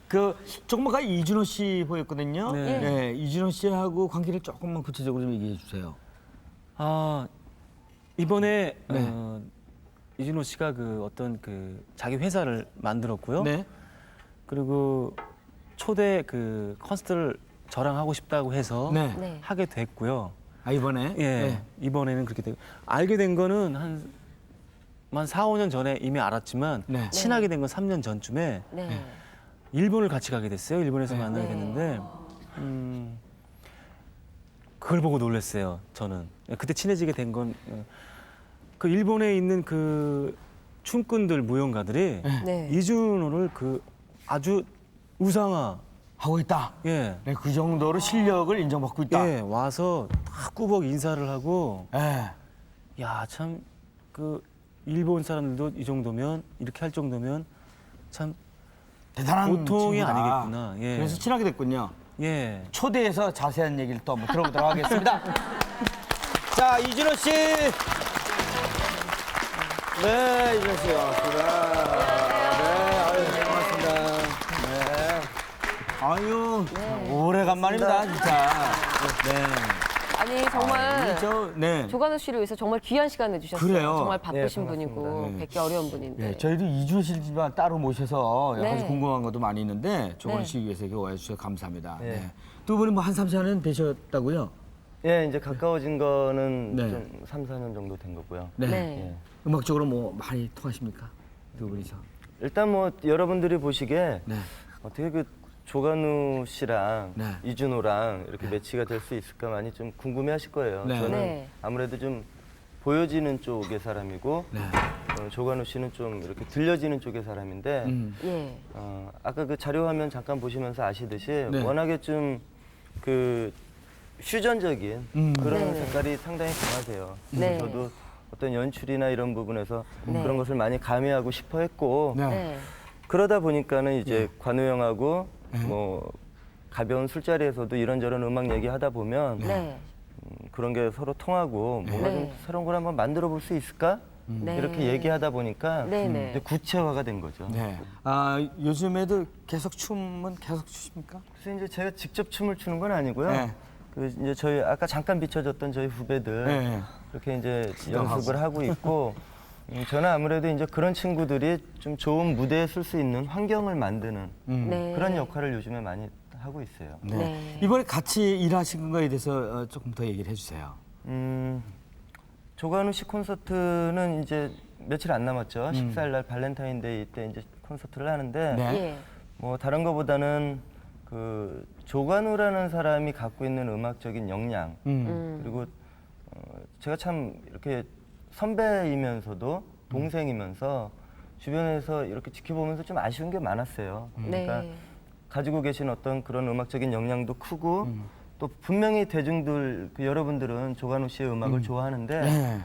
그 조금 아까 이준호 씨 보였거든요. 네. 네, 이준호 씨하고 관계를 조금만 구체적으로 좀 얘기해 주세요. 아 이번에 네. 이준호 씨가 그 어떤 그 자기 회사를 만들었고요. 네. 그리고 초대 그 콘서트를 저랑 하고 싶다고 해서 네. 네. 하게 됐고요. 아 이번에 예, 네. 이번에는 그렇게 되고 알게 된 거는 한 4, 5년 전에 이미 알았지만 네. 친하게 된 건 3년 전쯤에 네. 일본을 같이 가게 됐어요. 일본에서 만나게 네. 됐는데 그걸 보고 놀랐어요. 저는 그때 친해지게 된 건 그 일본에 있는 그 춤꾼들 무용가들이 네. 이준호를 그 아주 우상화 하고 있다. 예. 네, 그 정도로 실력을 인정받고 있다. 예, 와서 다 꾸벅 인사를 하고 네. 야, 참 그 일본 사람들도 이 정도면 이렇게 할 정도면 참 대단한 보통이 친구다. 아니겠구나. 예. 그래서 친하게 됐군요. 예. 초대해서 자세한 얘기를 또 한번 들어보도록 하겠습니다. 자, 이준호 씨. 네, 이준호 씨. 반갑습니다. 네, 아유, 반갑습니다. 네. 아유, 오래간만입니다, 진짜. 네. 아니 정말 네. 조관우 씨를 위해서 정말 귀한 시간 내주셨어요. 그래요. 정말 바쁘신 네, 분이고 네. 뵙기 어려운 분인데. 네, 저희도 이준호 씨만 따로 모셔서 여러 가지 네. 궁금한 것도 많이 있는데 조건 네. 씨 위해서 이렇게 와주셔서 감사합니다. 네. 네. 두 분이 뭐 한 3, 4년 되셨다고요? 예, 이제 가까워진 거는 네. 좀 3, 4년 정도 된 거고요. 네. 네. 음악적으로 뭐 많이 통하십니까? 두 분이서. 일단 뭐 여러분들이 보시기에 네. 어떻게 그 조관우 씨랑 네. 이준호랑 이렇게 매치가 될 수 있을까 많이 좀 궁금해하실 거예요. 네. 저는 네. 아무래도 좀 보여지는 쪽의 사람이고 네. 조관우 씨는 좀 이렇게 들려지는 쪽의 사람인데 예. 아까 그 자료 화면 잠깐 보시면서 아시듯이 네. 워낙에 좀 그 퓨전적인 그런 네. 색깔이 상당히 강하세요. 네. 저도 어떤 연출이나 이런 부분에서 네. 그런 것을 많이 가미하고 싶어 했고 네. 네. 그러다 보니까는 이제 관우 형하고 뭐 가벼운 술자리에서도 이런저런 음악 얘기하다 보면 네. 그런 게 서로 통하고 뭔가 네. 좀 새로운 걸 한번 만들어 볼 수 있을까? 네. 이렇게 얘기하다 보니까 네, 네. 이제 구체화가 된 거죠. 네. 아, 요즘에도 계속 춤은 계속 추십니까? 그래서 이제 제가 직접 춤을 추는 건 아니고요. 네. 그 이제 저희 아까 잠깐 비춰줬던 저희 후배들 네. 그렇게 이제 연습을 하고 있고 저는 아무래도 이제 그런 친구들이 좀 좋은 무대에 설 수 있는 환경을 만드는 네. 그런 역할을 요즘에 많이 하고 있어요. 네. 네. 이번에 같이 일하신 거에 대해서 조금 더 얘기를 해주세요. 조관우 씨 콘서트는 이제 며칠 안 남았죠. 14일 날 발렌타인데이 때 이제 콘서트를 하는데 네. 예. 뭐 다른 거보다는 그 조관우라는 사람이 갖고 있는 음악적인 역량 그리고 제가 참 이렇게 선배이면서도 동생이면서 주변에서 이렇게 지켜보면서 좀 아쉬운 게 많았어요. 그러니까 네. 가지고 계신 어떤 그런 음악적인 역량도 크고 또 분명히 대중들 그 여러분들은 조관우 씨의 음악을 좋아하는데 네.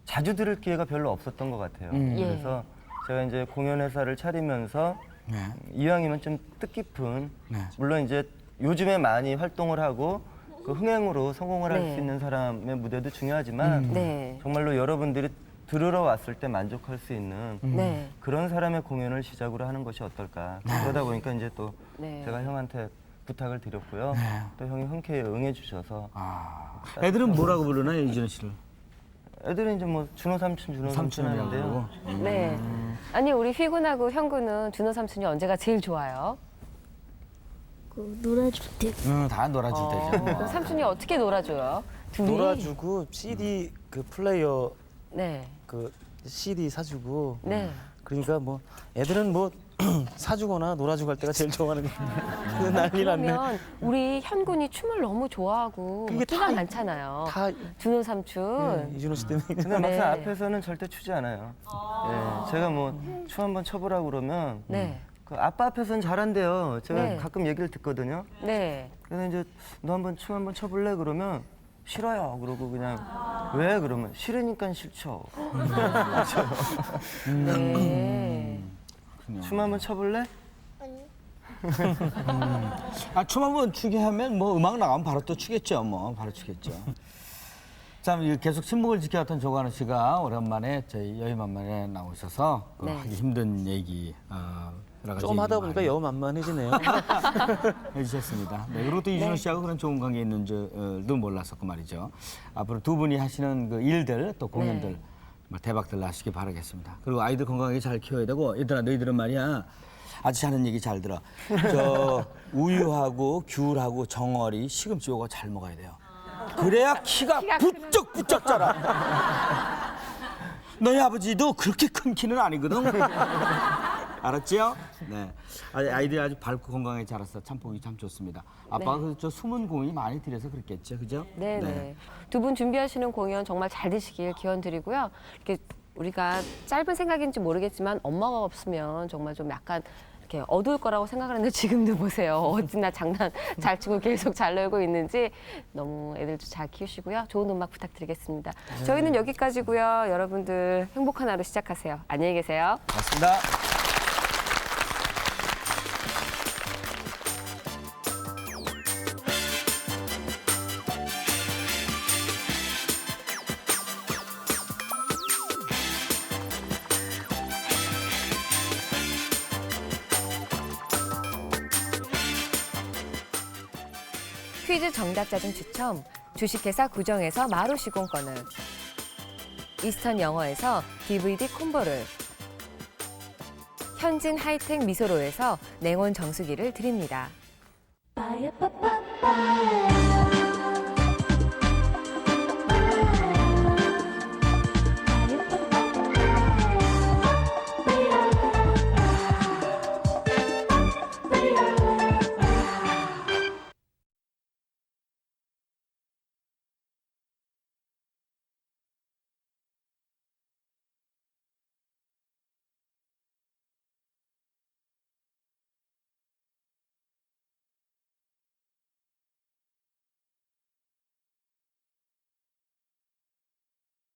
자주 들을 기회가 별로 없었던 것 같아요. 예. 그래서 제가 이제 공연 회사를 차리면서 네. 이왕이면 좀 뜻깊은 네. 물론 이제 요즘에 많이 활동을 하고 그 흥행으로 성공을 할 네. 수 있는 사람의 무대도 중요하지만 네. 정말로 여러분들이 들으러 왔을 때 만족할 수 있는 네. 그런 사람의 공연을 시작으로 하는 것이 어떨까. 그러다 보니까 이제 또 네. 제가 형한테 부탁을 드렸고요. 또 형이 흔쾌히 응해 주셔서 애들은 뭐라고 부르나요, 이준호 씨를? 애들은 이제 뭐 준호 삼촌 삼촌이라고 하는데요. 부르고. 네. 아니 우리 휘군하고 형군은 준호 삼촌이 언제가 제일 좋아요? 그 놀아줄 때 다 놀아줄 때죠. 그럼 삼촌이 어떻게 놀아줘요? 둘이? 놀아주고 CD 그 플레이어 네. 그 CD 사주고. 네. 그러니까 뭐 애들은 뭐 사주거나 놀아주고 할 때가 제일 좋아하는 거예요. 난리 났네. 그러면 우리 현군이 춤을 너무 좋아하고 그게 끼가 다- 많잖아요. 다 준호 삼촌. 이준호 씨 때문에. 근데 네. 막상 앞에서는 절대 추지 않아요. 예, 제가 뭐 춤 한번 춰보라고 그러면 네. 그 아빠 앞에서는 잘한대요. 제가 네. 가끔 얘기를 듣거든요. 네. 그래서 이제 너 한번 춤 한번 춰볼래? 그러면 싫어요. 그러고 그냥 왜? 그러면 싫으니까 싫죠. 네. 춤 한번 춰볼래? 춤 한번 추게 하면 뭐 음악 나가면 바로 또 추겠죠. 뭐 바로 추겠죠. 참 계속 침묵을 지켜왔던 조관우 씨가 오랜만에 저희 여의만만에 나오셔서 그 네. 하기 힘든 얘기 여러 가지 좀 하다 얘기 보니까 많이 여만만해지네요. 해주셨습니다. 네, 그리고 또 이준호 씨하고 그런 좋은 관계 있는 줄도 몰랐었고 말이죠. 앞으로 두 분이 하시는 그 일들 또 공연들 네. 정말 대박들 나시기 바라겠습니다. 그리고 아이들 건강하게 잘 키워야 되고 얘들아 너희들은 말이야 아저씨 하는 얘기 잘 들어. 저 우유하고 귤하고 정어리 시금치 요거 잘 먹어야 돼요. 그래야 키가 부쩍부쩍 자라. 너희 아버지도 그렇게 큰 키는 아니거든. 알았지요? 네. 아이들이 아주 밝고 건강하게 자라서 참 보기 참 좋습니다. 아빠가 저 숨은 공이 많이 들여서 그랬겠죠, 그죠? 네네. 두 분 준비하시는 공연 정말 잘 되시길 기원 드리고요. 이렇게 우리가 짧은 생각인지 모르겠지만 엄마가 없으면 정말 좀 약간 이렇게 어두울 거라고 생각을 했는데 지금도 보세요. 어찌나 장난 잘 치고 계속 잘 놀고 있는지 너무 애들도 잘 키우시고요. 좋은 음악 부탁드리겠습니다. 저희는 여기까지고요. 여러분들 행복한 하루 시작하세요. 안녕히 계세요. 맞습니다. 퀴즈 정답자 중 추첨, 주식회사 구정에서 마루 시공권을, 이스턴 영어에서 DVD 콤보를, 현진 하이텍 미소로에서 냉온 정수기를 드립니다. 빠야빠빠빠